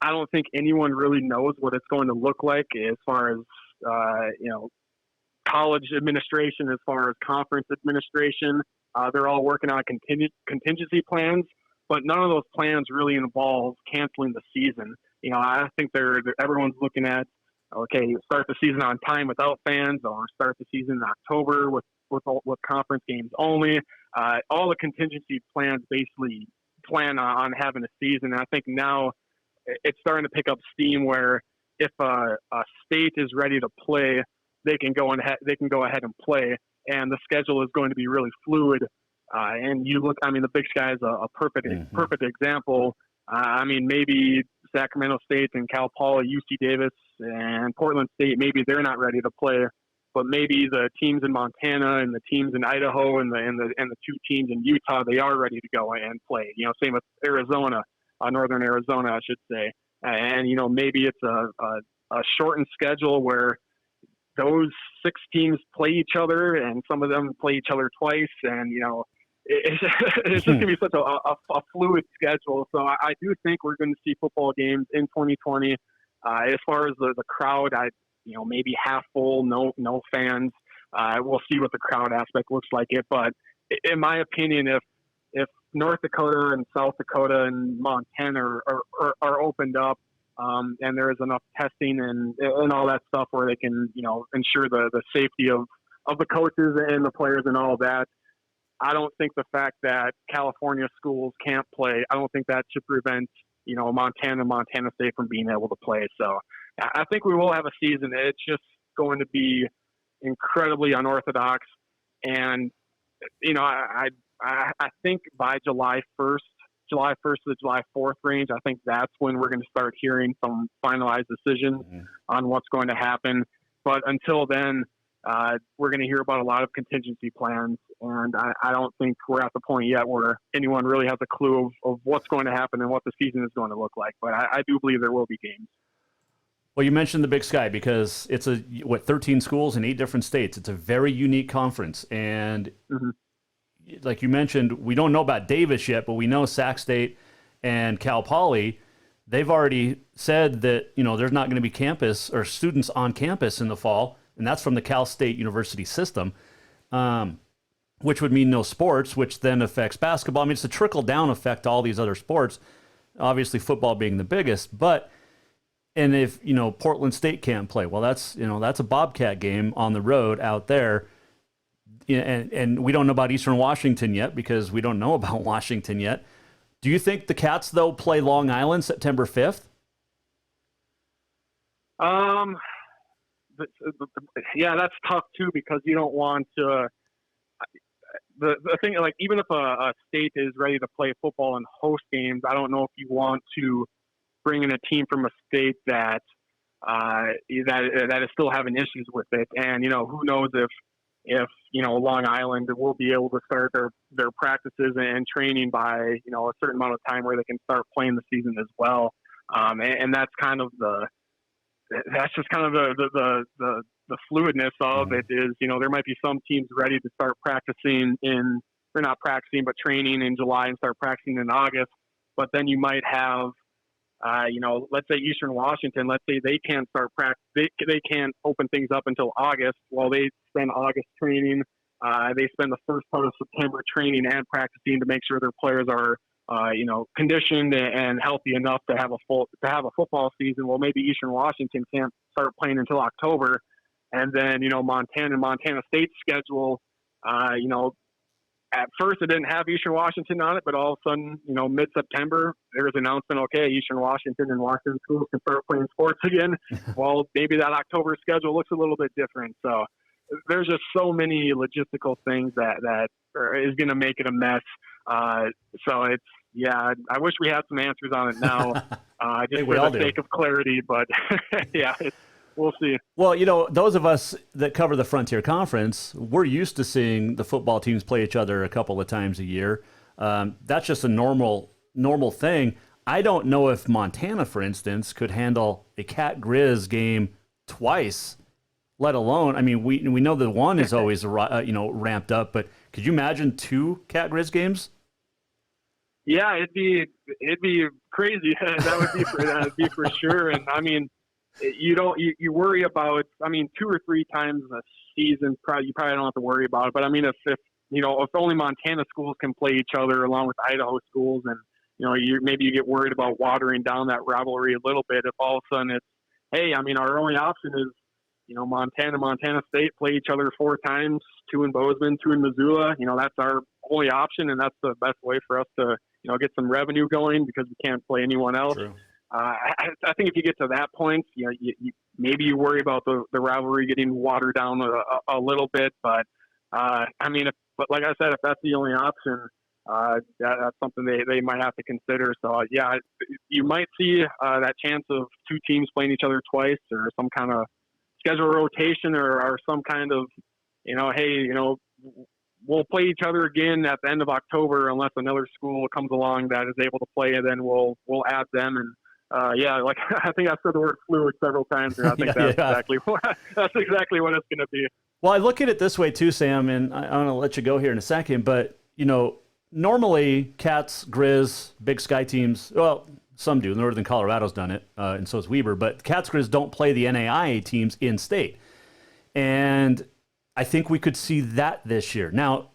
don't think anyone really knows what it's going to look like as far as you know, college administration, as far as conference administration. They're all working on contingency plans, but none of those plans really involve canceling the season. You know, I think everyone's looking at, okay, start the season on time without fans, or start the season in October with conference games only. All the contingency plans basically plan on having a season. And I think now it's starting to pick up steam where if a state is ready to play, they can go ahead and play, and the schedule is going to be really fluid. And you look, I mean, the Big Sky is a perfect example. I mean, maybe Sacramento State and Cal Poly, UC Davis, and Portland State, maybe they're not ready to play, but maybe the teams in Montana and the teams in Idaho and the two teams in Utah, they are ready to go and play. You know, same with Arizona, Northern Arizona, I should say. And you know, maybe it's a shortened schedule where those 6 teams play each other, and some of them play each other twice, and you know, it's just going to be such a fluid schedule. So I do think we're going to see football games in 2020. As far as the crowd, maybe half full, no fans. We'll see what the crowd aspect looks like. But in my opinion, if North Dakota and South Dakota and Montana are opened up, and there is enough testing and all that stuff where they can, you know, ensure the safety of the coaches and the players and all that, I don't think the fact that California schools can't play, I don't think that should prevent, you know, Montana State from being able to play. So I think we will have a season. It's just going to be incredibly unorthodox. And, you know, I think by July 1st to the July 4th range, I think that's when we're going to start hearing some finalized decisions on what's going to happen. But until then, we're going to hear about a lot of contingency plans, and I don't think we're at the point yet where anyone really has a clue of what's going to happen and what the season is going to look like. But I do believe there will be games. Well, you mentioned the Big Sky because it's 13 schools in 8 different states. It's a very unique conference, and like you mentioned, we don't know about Davis yet, but we know Sac State and Cal Poly. They've already said that, you know, there's not going to be campus or students on campus in the fall. And that's from the Cal State University system, which would mean no sports, which then affects basketball. I mean, it's a trickle-down effect to all these other sports, obviously football being the biggest. And if, you know, Portland State can't play, well, that's a Bobcat game on the road out there. And we don't know about Eastern Washington yet because we don't know about Washington yet. Do you think the Cats, though, play Long Island September 5th? Yeah, that's tough too, because you don't want to. The thing, like, even if a state is ready to play football and host games, I don't know if you want to bring in a team from a state that is still having issues with it. And you know, who knows if you know, Long Island will be able to start their practices and training by, you know, a certain amount of time where they can start playing the season as well. And that's kind of that's just kind of the fluidness of it is, you know, there might be some teams ready to start practicing they're not practicing, but training in July and start practicing in August. But then you might have, you know, let's say Eastern Washington, let's say they can't start practice. They can't open things up until August. Well, they spend August training. They spend the first part of September training and practicing to make sure their players are, you know, conditioned and healthy enough to have a football season. Well, maybe Eastern Washington can't start playing until October, and then, you know, Montana State's schedule, you know, at first it didn't have Eastern Washington on it, but all of a sudden, mid-September, there was an announcement, okay, Eastern Washington and Washington schools can start playing sports again. Well, maybe that October schedule looks a little bit different. So there's just so many logistical things that is going to make it a mess. So I wish we had some answers on it now, just for the sake of clarity, but yeah, we'll see. Well, those of us that cover the Frontier Conference, we're used to seeing the football teams play each other a couple of times a year. That's just a normal thing. I don't know if Montana, for instance, could handle a Cat Grizz game twice, let alone, I mean, we know that one is always ramped up, but could you imagine 2 Cat Grizz games? Yeah, it'd be crazy. That'd be for sure. And I mean, you worry about, 2 or 3 times a season, you probably don't have to worry about it. But I mean, if only Montana schools can play each other along with Idaho schools, and maybe you get worried about watering down that rivalry a little bit. If all of a sudden it's, hey, I mean, our only option is Montana State play each other 4 times, 2 in Bozeman, 2 in Missoula. That's our only option, and that's the best way for us to get some revenue going, because we can't play anyone else. True. I think if you get to that point, maybe you worry about the rivalry getting watered down a little bit. But but like I said, if that's the only option, that's something they might have to consider. So you might see that chance of 2 teams playing each other twice, or some kind of schedule rotation, or some kind of we'll play each other again at the end of October unless another school comes along that is able to play, and then we'll add them. And like I think I said the word fluid several times, and I think exactly what it's going to be. Well, I look at it this way too, Sam, and I'm going to let you go here in a second, but normally Cats, Grizz, Big Sky teams, well, some do. Northern Colorado's done it, and so is Weber, but Cats, Grizz don't play the NAIA teams in state. And I think we could see that this year. Now,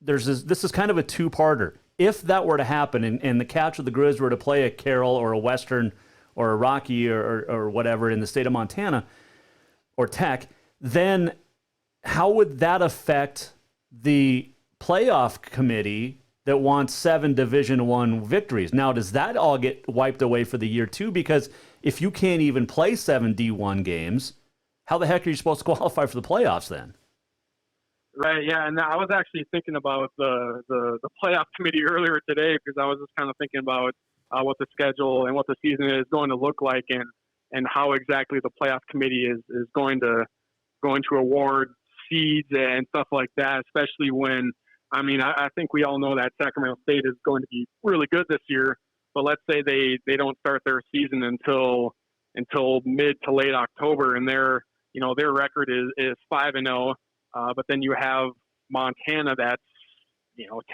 this is kind of a 2-parter. If that were to happen, and the Cats or the Grizz were to play a Carroll or a Western or a Rocky or whatever in the state of Montana or Tech, then how would that affect the playoff committee that wants 7 Division I victories? Now, does that all get wiped away for the year too? Because if you can't even play 7 D1 games, how the heck are you supposed to qualify for the playoffs then? Right, yeah, and I was actually thinking about the playoff committee earlier today, because I was just kind of thinking about what the schedule and what the season is going to look like, and how exactly the playoff committee is going to award seeds and stuff like that, especially when, I think we all know that Sacramento State is going to be really good this year, but let's say they don't start their season until mid to late October, and their record is 5-0. But then you have Montana that's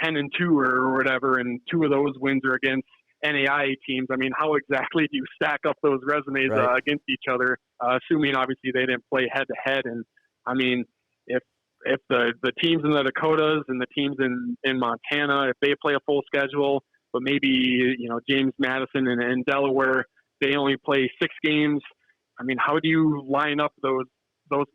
10-2 or whatever, and 2 of those wins are against NAIA teams. I mean, how exactly do you stack up those resumes against each other? Assuming obviously they didn't play head to head, and I mean, if the teams in the Dakotas and the teams in Montana, if they play a full schedule, but maybe James Madison and Delaware, they only play 6 games. I mean, how do you line up those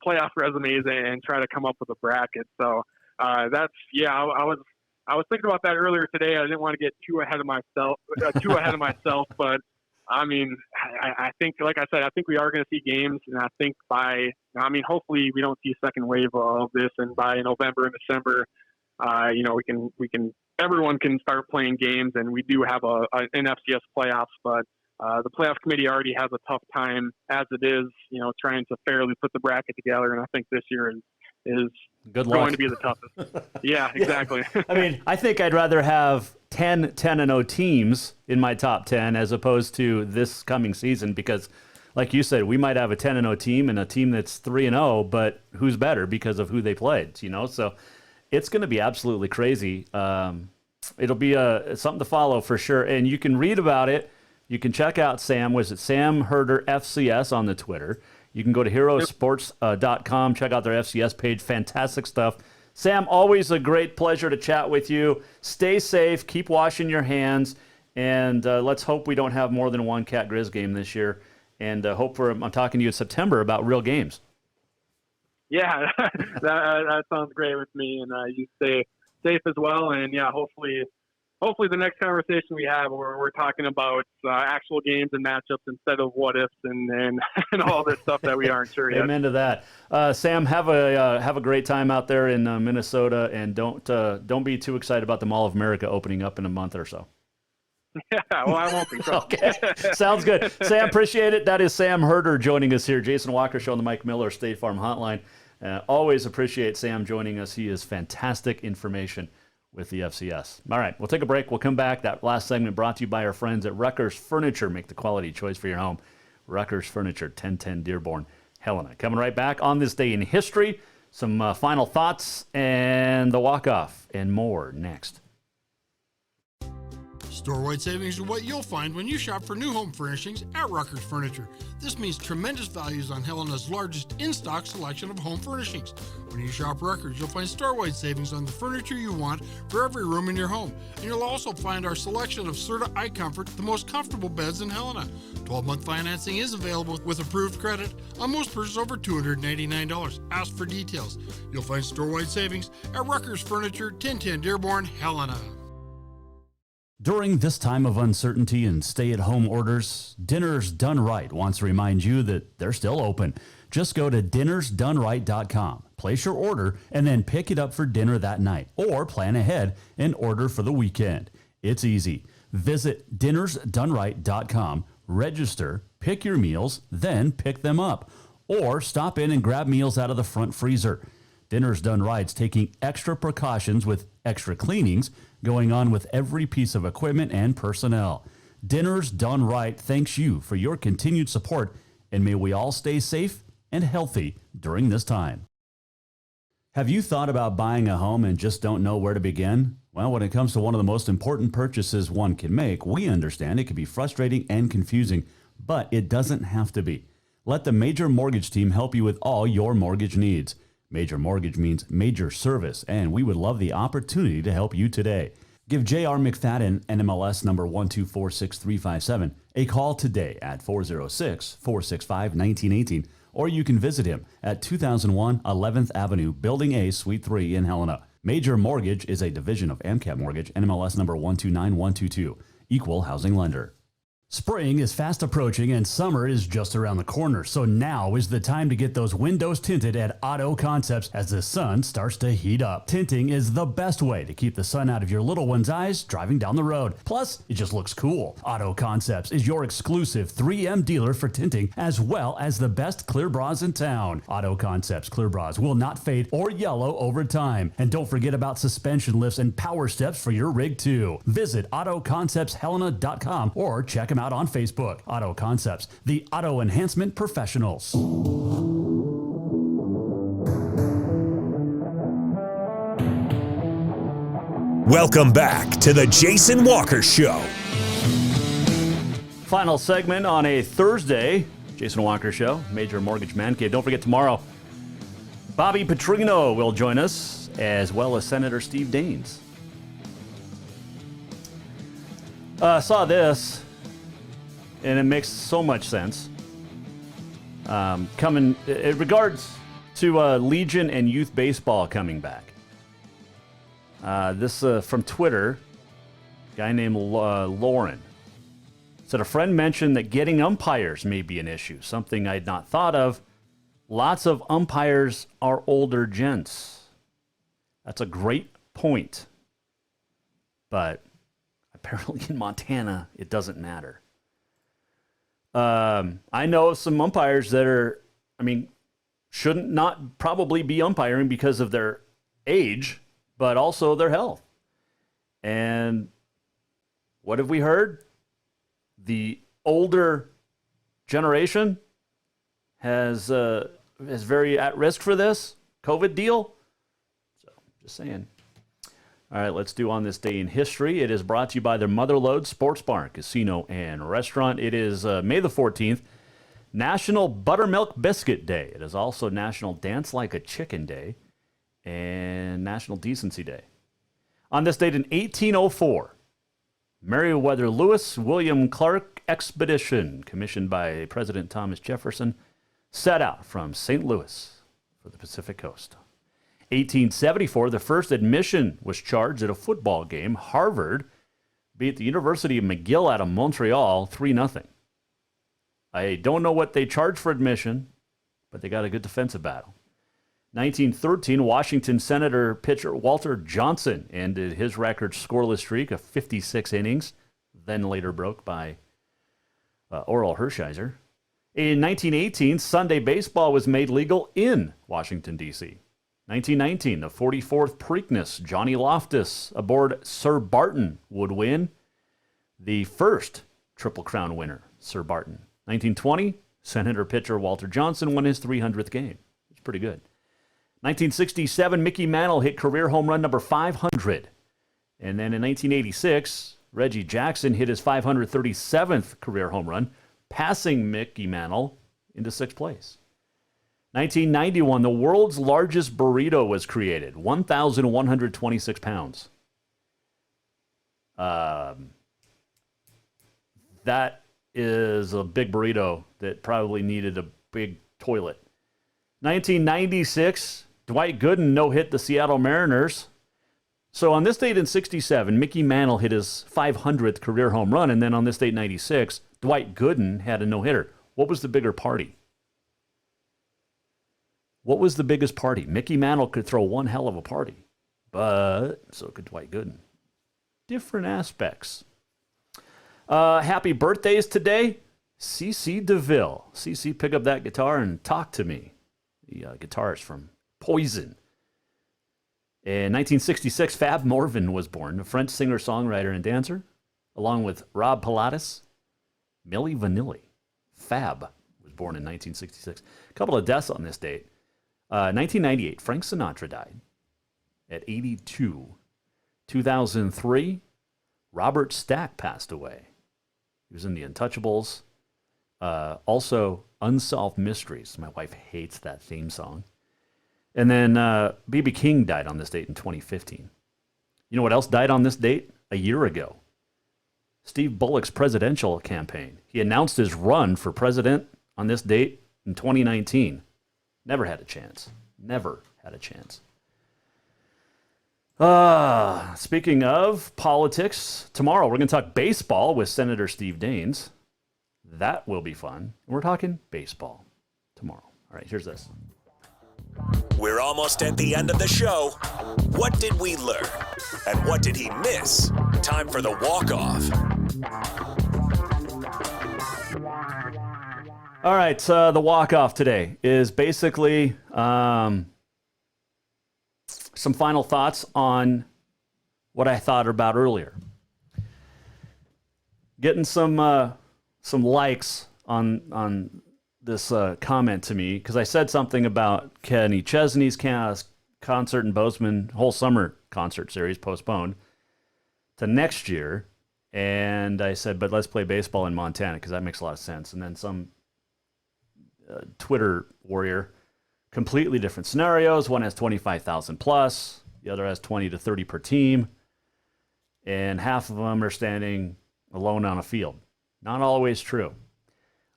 playoff resumes and try to come up with a bracket? So I was thinking about that earlier today. I didn't want to get too ahead of myself, but I mean, I think, like I said, I think we are going to see games, and I think hopefully we don't see a second wave of this, and by November and December, everyone can start playing games, and we do have an FCS playoffs, but the playoff committee already has a tough time as it is, trying to fairly put the bracket together, and I think this year is going to be the toughest. Yeah, exactly. I mean, I think I'd rather have 10-0 teams in my top 10 as opposed to this coming season, because like you said, we might have a 10-0 team and a team that's 3-0, but who's better because of who they played, so it's going to be absolutely crazy. It'll be something to follow for sure, and you can read about it. You can check out Sam. Was it Sam Herder FCS on the Twitter? You can go to herosports.com, check out their FCS page. Fantastic stuff. Sam, always a great pleasure to chat with you. Stay safe. Keep washing your hands. And let's hope we don't have more than one Cat Grizz game this year. And I'm talking to you in September about real games. Yeah, that sounds great with me. And you safe as well. And yeah, hopefully the next conversation we have, we're talking about actual games and matchups instead of what ifs and all this stuff that we aren't sure yet. Amen to that. Sam, have a great time out there in Minnesota, and don't be too excited about the Mall of America opening up in a month or so. Yeah, well, I won't be. Okay, sounds good. Sam, appreciate it. That is Sam Herder joining us here. Jason Walker Show on the Mike Miller State Farm Hotline. Always appreciate Sam joining us. He is fantastic information with the FCS. All right, we'll take a break. We'll come back. That last segment brought to you by our friends at Rucker's Furniture. Make the quality choice for your home. Rucker's Furniture, 1010 Dearborn, Helena. Coming right back on this day in history. Some final thoughts and the walk-off and more next. Store-wide savings are what you'll find when you shop for new home furnishings at Rucker's Furniture. This means tremendous values on Helena's largest in-stock selection of home furnishings. When you shop Rucker's, you'll find store-wide savings on the furniture you want for every room in your home. And you'll also find our selection of Serta iComfort, the most comfortable beds in Helena. 12-month financing is available with approved credit on most purchases over $299. Ask for details. You'll find store-wide savings at Rucker's Furniture, 1010 Dearborn, Helena. During this time of uncertainty and stay-at-home orders, Dinners Done Right wants to remind you that they're still open. Just go to dinnersdoneright.com, place your order, and then pick it up for dinner that night, or plan ahead and order for the weekend. It's easy. Visit dinnersdoneright.com, register, pick your meals, then pick them up, or stop in and grab meals out of the front freezer. Dinners Done Right's taking extra precautions with extra cleanings going on with every piece of equipment and personnel. Dinners Done Right thanks you for your continued support, and may we all stay safe and healthy during this time. Have you thought about buying a home and just don't know where to begin? Well, when it comes to one of the most important purchases one can make, we understand it can be frustrating and confusing, but it doesn't have to be. Let the Major Mortgage team help you with all your mortgage needs. Major Mortgage means major service, and we would love the opportunity to help you today. Give J.R. McFadden, NMLS number 1246357, a call today at 406-465-1918, or you can visit him at 2001 11th Avenue, Building A, Suite 3 in Helena. Major Mortgage is a division of AMCAP Mortgage, NMLS number 129122, equal housing lender. Spring is fast approaching and summer is just around the corner, so now is the time to get those windows tinted at Auto Concepts as the sun starts to heat up. Tinting is the best way to keep the sun out of your little one's eyes driving down the road. Plus, it just looks cool. Auto Concepts is your exclusive 3M dealer for tinting, as well as the best clear bras in town. Auto Concepts clear bras will not fade or yellow over time. And don't forget about suspension lifts and power steps for your rig too. Visit AutoConceptsHelena.com or check them out on Facebook. Auto Concepts, the auto enhancement professionals. Welcome back to the Jason Walker Show. Final segment on a Thursday. Jason Walker Show, Major Mortgage Man Cave. Don't forget tomorrow, Bobby Petrino will join us, as well as Senator Steve Daines. Saw this, and it makes so much sense. Coming in regards to Legion and youth baseball coming back. This from Twitter, a guy named Lauren said a friend mentioned that getting umpires may be an issue, something I'd not thought of. Lots of umpires are older gents. That's a great point. But apparently in Montana, it doesn't matter. I know of some umpires that are, shouldn't not probably be umpiring because of their age, but also their health. And what have we heard? The older generation is very at risk for this COVID deal. So, just saying. All right, let's do On This Day in History. It is brought to you by their Motherlode Sports Bar, Casino, and Restaurant. It is May the 14th, National Buttermilk Biscuit Day. It is also National Dance Like a Chicken Day and National Decency Day. On this date in 1804, Meriwether Lewis William Clark expedition, commissioned by President Thomas Jefferson, set out from St. Louis for the Pacific coast. 1874, the first admission was charged at a football game. Harvard beat the University of McGill out of Montreal 3-0. I don't know what they charged for admission, but they got a good defensive battle. 1913, Washington Senator pitcher Walter Johnson ended his record scoreless streak of 56 innings, then later broke by Oral Hershiser. In 1918, Sunday baseball was made legal in Washington, D.C. 1919, the 44th Preakness, Johnny Loftus aboard Sir Barton would win. The first Triple Crown winner, Sir Barton. 1920, Senator pitcher Walter Johnson won his 300th game. It's pretty good. 1967, Mickey Mantle hit career home run number 500. And then in 1986, Reggie Jackson hit his 537th career home run, passing Mickey Mantle into 6th place. 1991, the world's largest burrito was created, 1,126 pounds. That is a big burrito that probably needed a big toilet. 1996, Dwight Gooden no-hit the Seattle Mariners. So on this date in 67, Mickey Mantle hit his 500th career home run, and then on this date in 96, Dwight Gooden had a no-hitter. What was the bigger party? What was the biggest party? Mickey Mantle could throw one hell of a party, but so could Dwight Gooden. Different aspects. Happy birthdays today. CeCe DeVille. CeCe, pick up that guitar and talk to me. The guitarist from Poison. In 1966, Fab Morvan was born, a French singer, songwriter, and dancer, along with Rob Pilatus, Milli Vanilli. Fab was born in 1966. A couple of deaths on this date. 1998, Frank Sinatra died at 82. 2003, Robert Stack passed away. He was in The Untouchables. Also, Unsolved Mysteries. My wife hates that theme song. And then B.B. King died on this date in 2015. You know what else died on this date? A year ago. Steve Bullock's presidential campaign. He announced his run for president on this date in 2019. Never had a chance. Never had a chance. Speaking of politics, tomorrow we're going to talk baseball with Senator Steve Daines. That will be fun. We're talking baseball tomorrow. All right, here's this. We're almost at the end of the show. What did we learn? And what did he miss? Time for the walk-off. All right, the walk-off today is basically some final thoughts on what I thought about earlier. Getting some likes on this comment to me because I said something about Kenny Chesney's concert in Bozeman, whole summer concert series postponed to next year. And I said, but let's play baseball in Montana because that makes a lot of sense. And then some Twitter warrior, completely different scenarios. One has 25,000 plus, the other has 20 to 30 per team. And half of them are standing alone on a field. Not always true.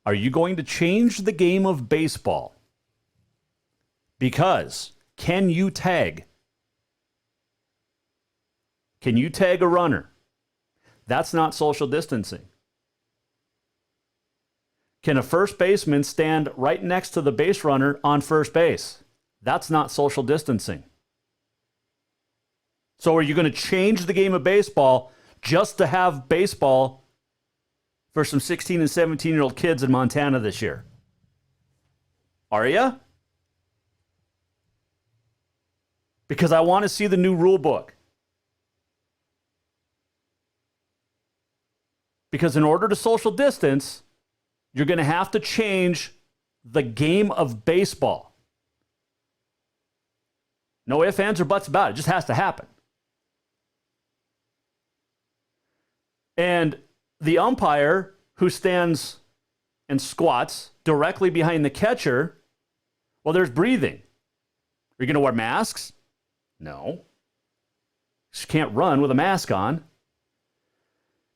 Are you going to change the game of baseball? Because can you tag? Can you tag a runner? That's not social distancing. Can a first baseman stand right next to the base runner on first base? That's not social distancing. So are you going to change the game of baseball just to have baseball for some 16 and 17-year-old kids in Montana this year? Are you? Because I want to see the new rule book. Because in order to social distance, you're going to have to change the game of baseball. No ifs, ands, or buts about it. It just has to happen. And the umpire who stands and squats directly behind the catcher, well, there's breathing. Are you going to wear masks? No. You can't run with a mask on.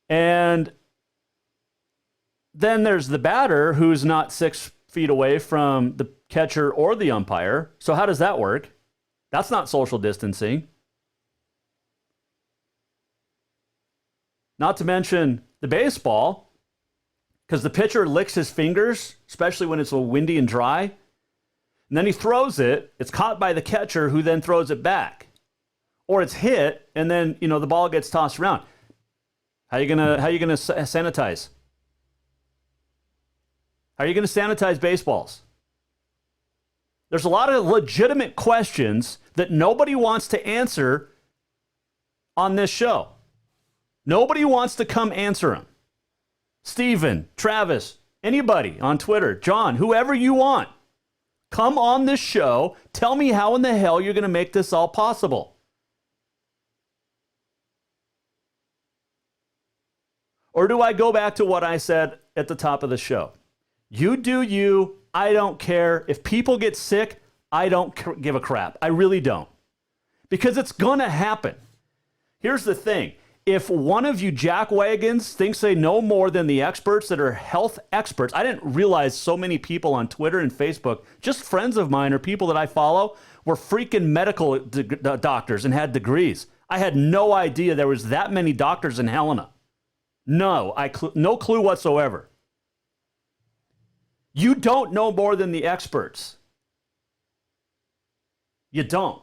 And then there's the batter who's not 6 feet away from the catcher or the umpire. So how does that work? That's not social distancing. Not to mention the baseball, because the pitcher licks his fingers, especially when it's a little windy and dry. And then he throws it. It's caught by the catcher, who then throws it back. Or it's hit, and then, the ball gets tossed around. How are you gonna sanitize? How are you going to sanitize baseballs? There's a lot of legitimate questions that nobody wants to answer on this show. Nobody wants to come answer them. Steven, Travis, anybody on Twitter, John, whoever you want, come on this show. Tell me how in the hell you're going to make this all possible. Or do I go back to what I said at the top of the show? You do you. I don't care. If people get sick, I don't give a crap. I really don't. Because it's going to happen. Here's the thing. If one of you jackwagons thinks they know more than the experts that are health experts, I didn't realize so many people on Twitter and Facebook, just friends of mine or people that I follow, were freaking medical doctors and had degrees. I had no idea there was that many doctors in Helena. No clue whatsoever. You don't know more than the experts. You don't.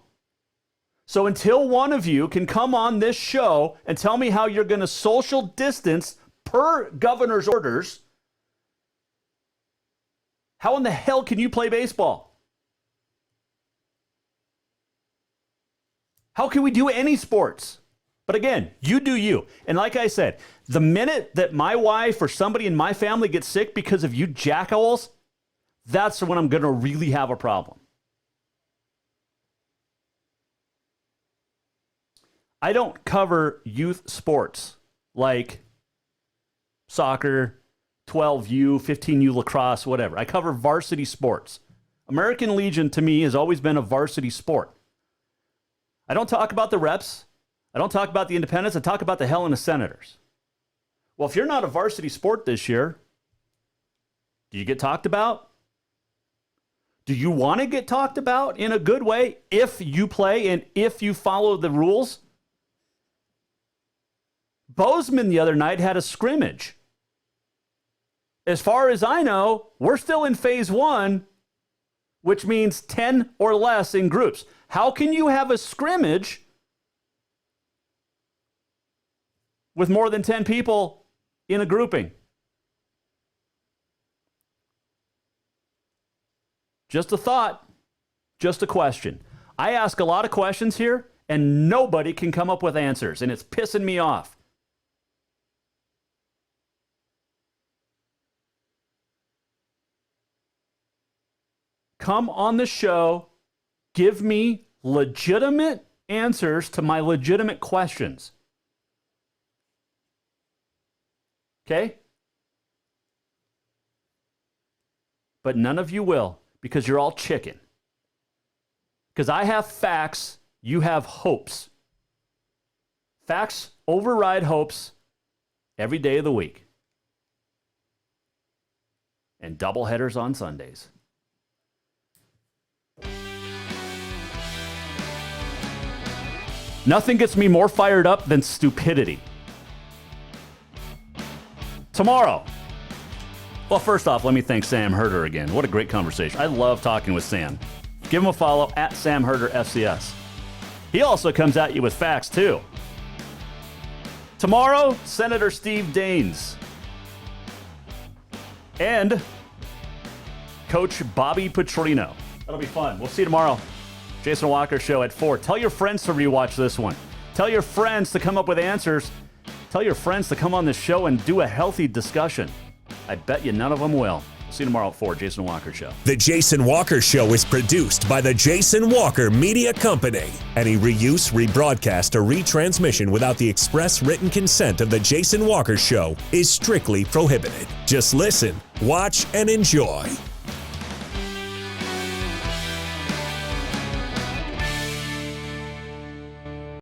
So until one of you can come on this show and tell me how you're going to social distance per governor's orders, how in the hell can you play baseball? How can we do any sports? But again, you do you. And like I said, the minute that my wife or somebody in my family gets sick because of you jackholes, that's when I'm going to really have a problem. I don't cover youth sports like soccer, 12U, 15U lacrosse, whatever. I cover varsity sports. American Legion, to me, has always been a varsity sport. I don't talk about the reps. I don't talk about the independents. I talk about the Helena Senators. Well, if you're not a varsity sport this year, do you get talked about? Do you want to get talked about in a good way if you play and if you follow the rules? Bozeman the other night had a scrimmage. As far as I know, we're still in phase 1, which means 10 or less in groups. How can you have a scrimmage with more than 10 people in a grouping? Just a thought, just a question. I ask a lot of questions here, and nobody can come up with answers, and it's pissing me off. Come on the show, give me legitimate answers to my legitimate questions. Okay? But none of you will, because you're all chicken. Because I have facts, you have hopes. Facts override hopes every day of the week. And doubleheaders on Sundays. Nothing gets me more fired up than stupidity. Tomorrow. Well, first off, let me thank Sam Herder again. What a great conversation. I love talking with Sam. Give him a follow at Sam Herder FCS. He also comes at you with facts, too. Tomorrow, Senator Steve Daines. And Coach Bobby Petrino. That'll be fun. We'll see you tomorrow. Jason Walker Show at 4. Tell your friends to rewatch this one. Tell your friends to come up with answers. Tell your friends to come on this show and do a healthy discussion. I bet you none of them will. See you tomorrow at 4. Jason Walker Show. The Jason Walker Show is produced by the Jason Walker Media Company. Any reuse, rebroadcast, or retransmission without the express written consent of the Jason Walker Show is strictly prohibited. Just listen, watch, and enjoy.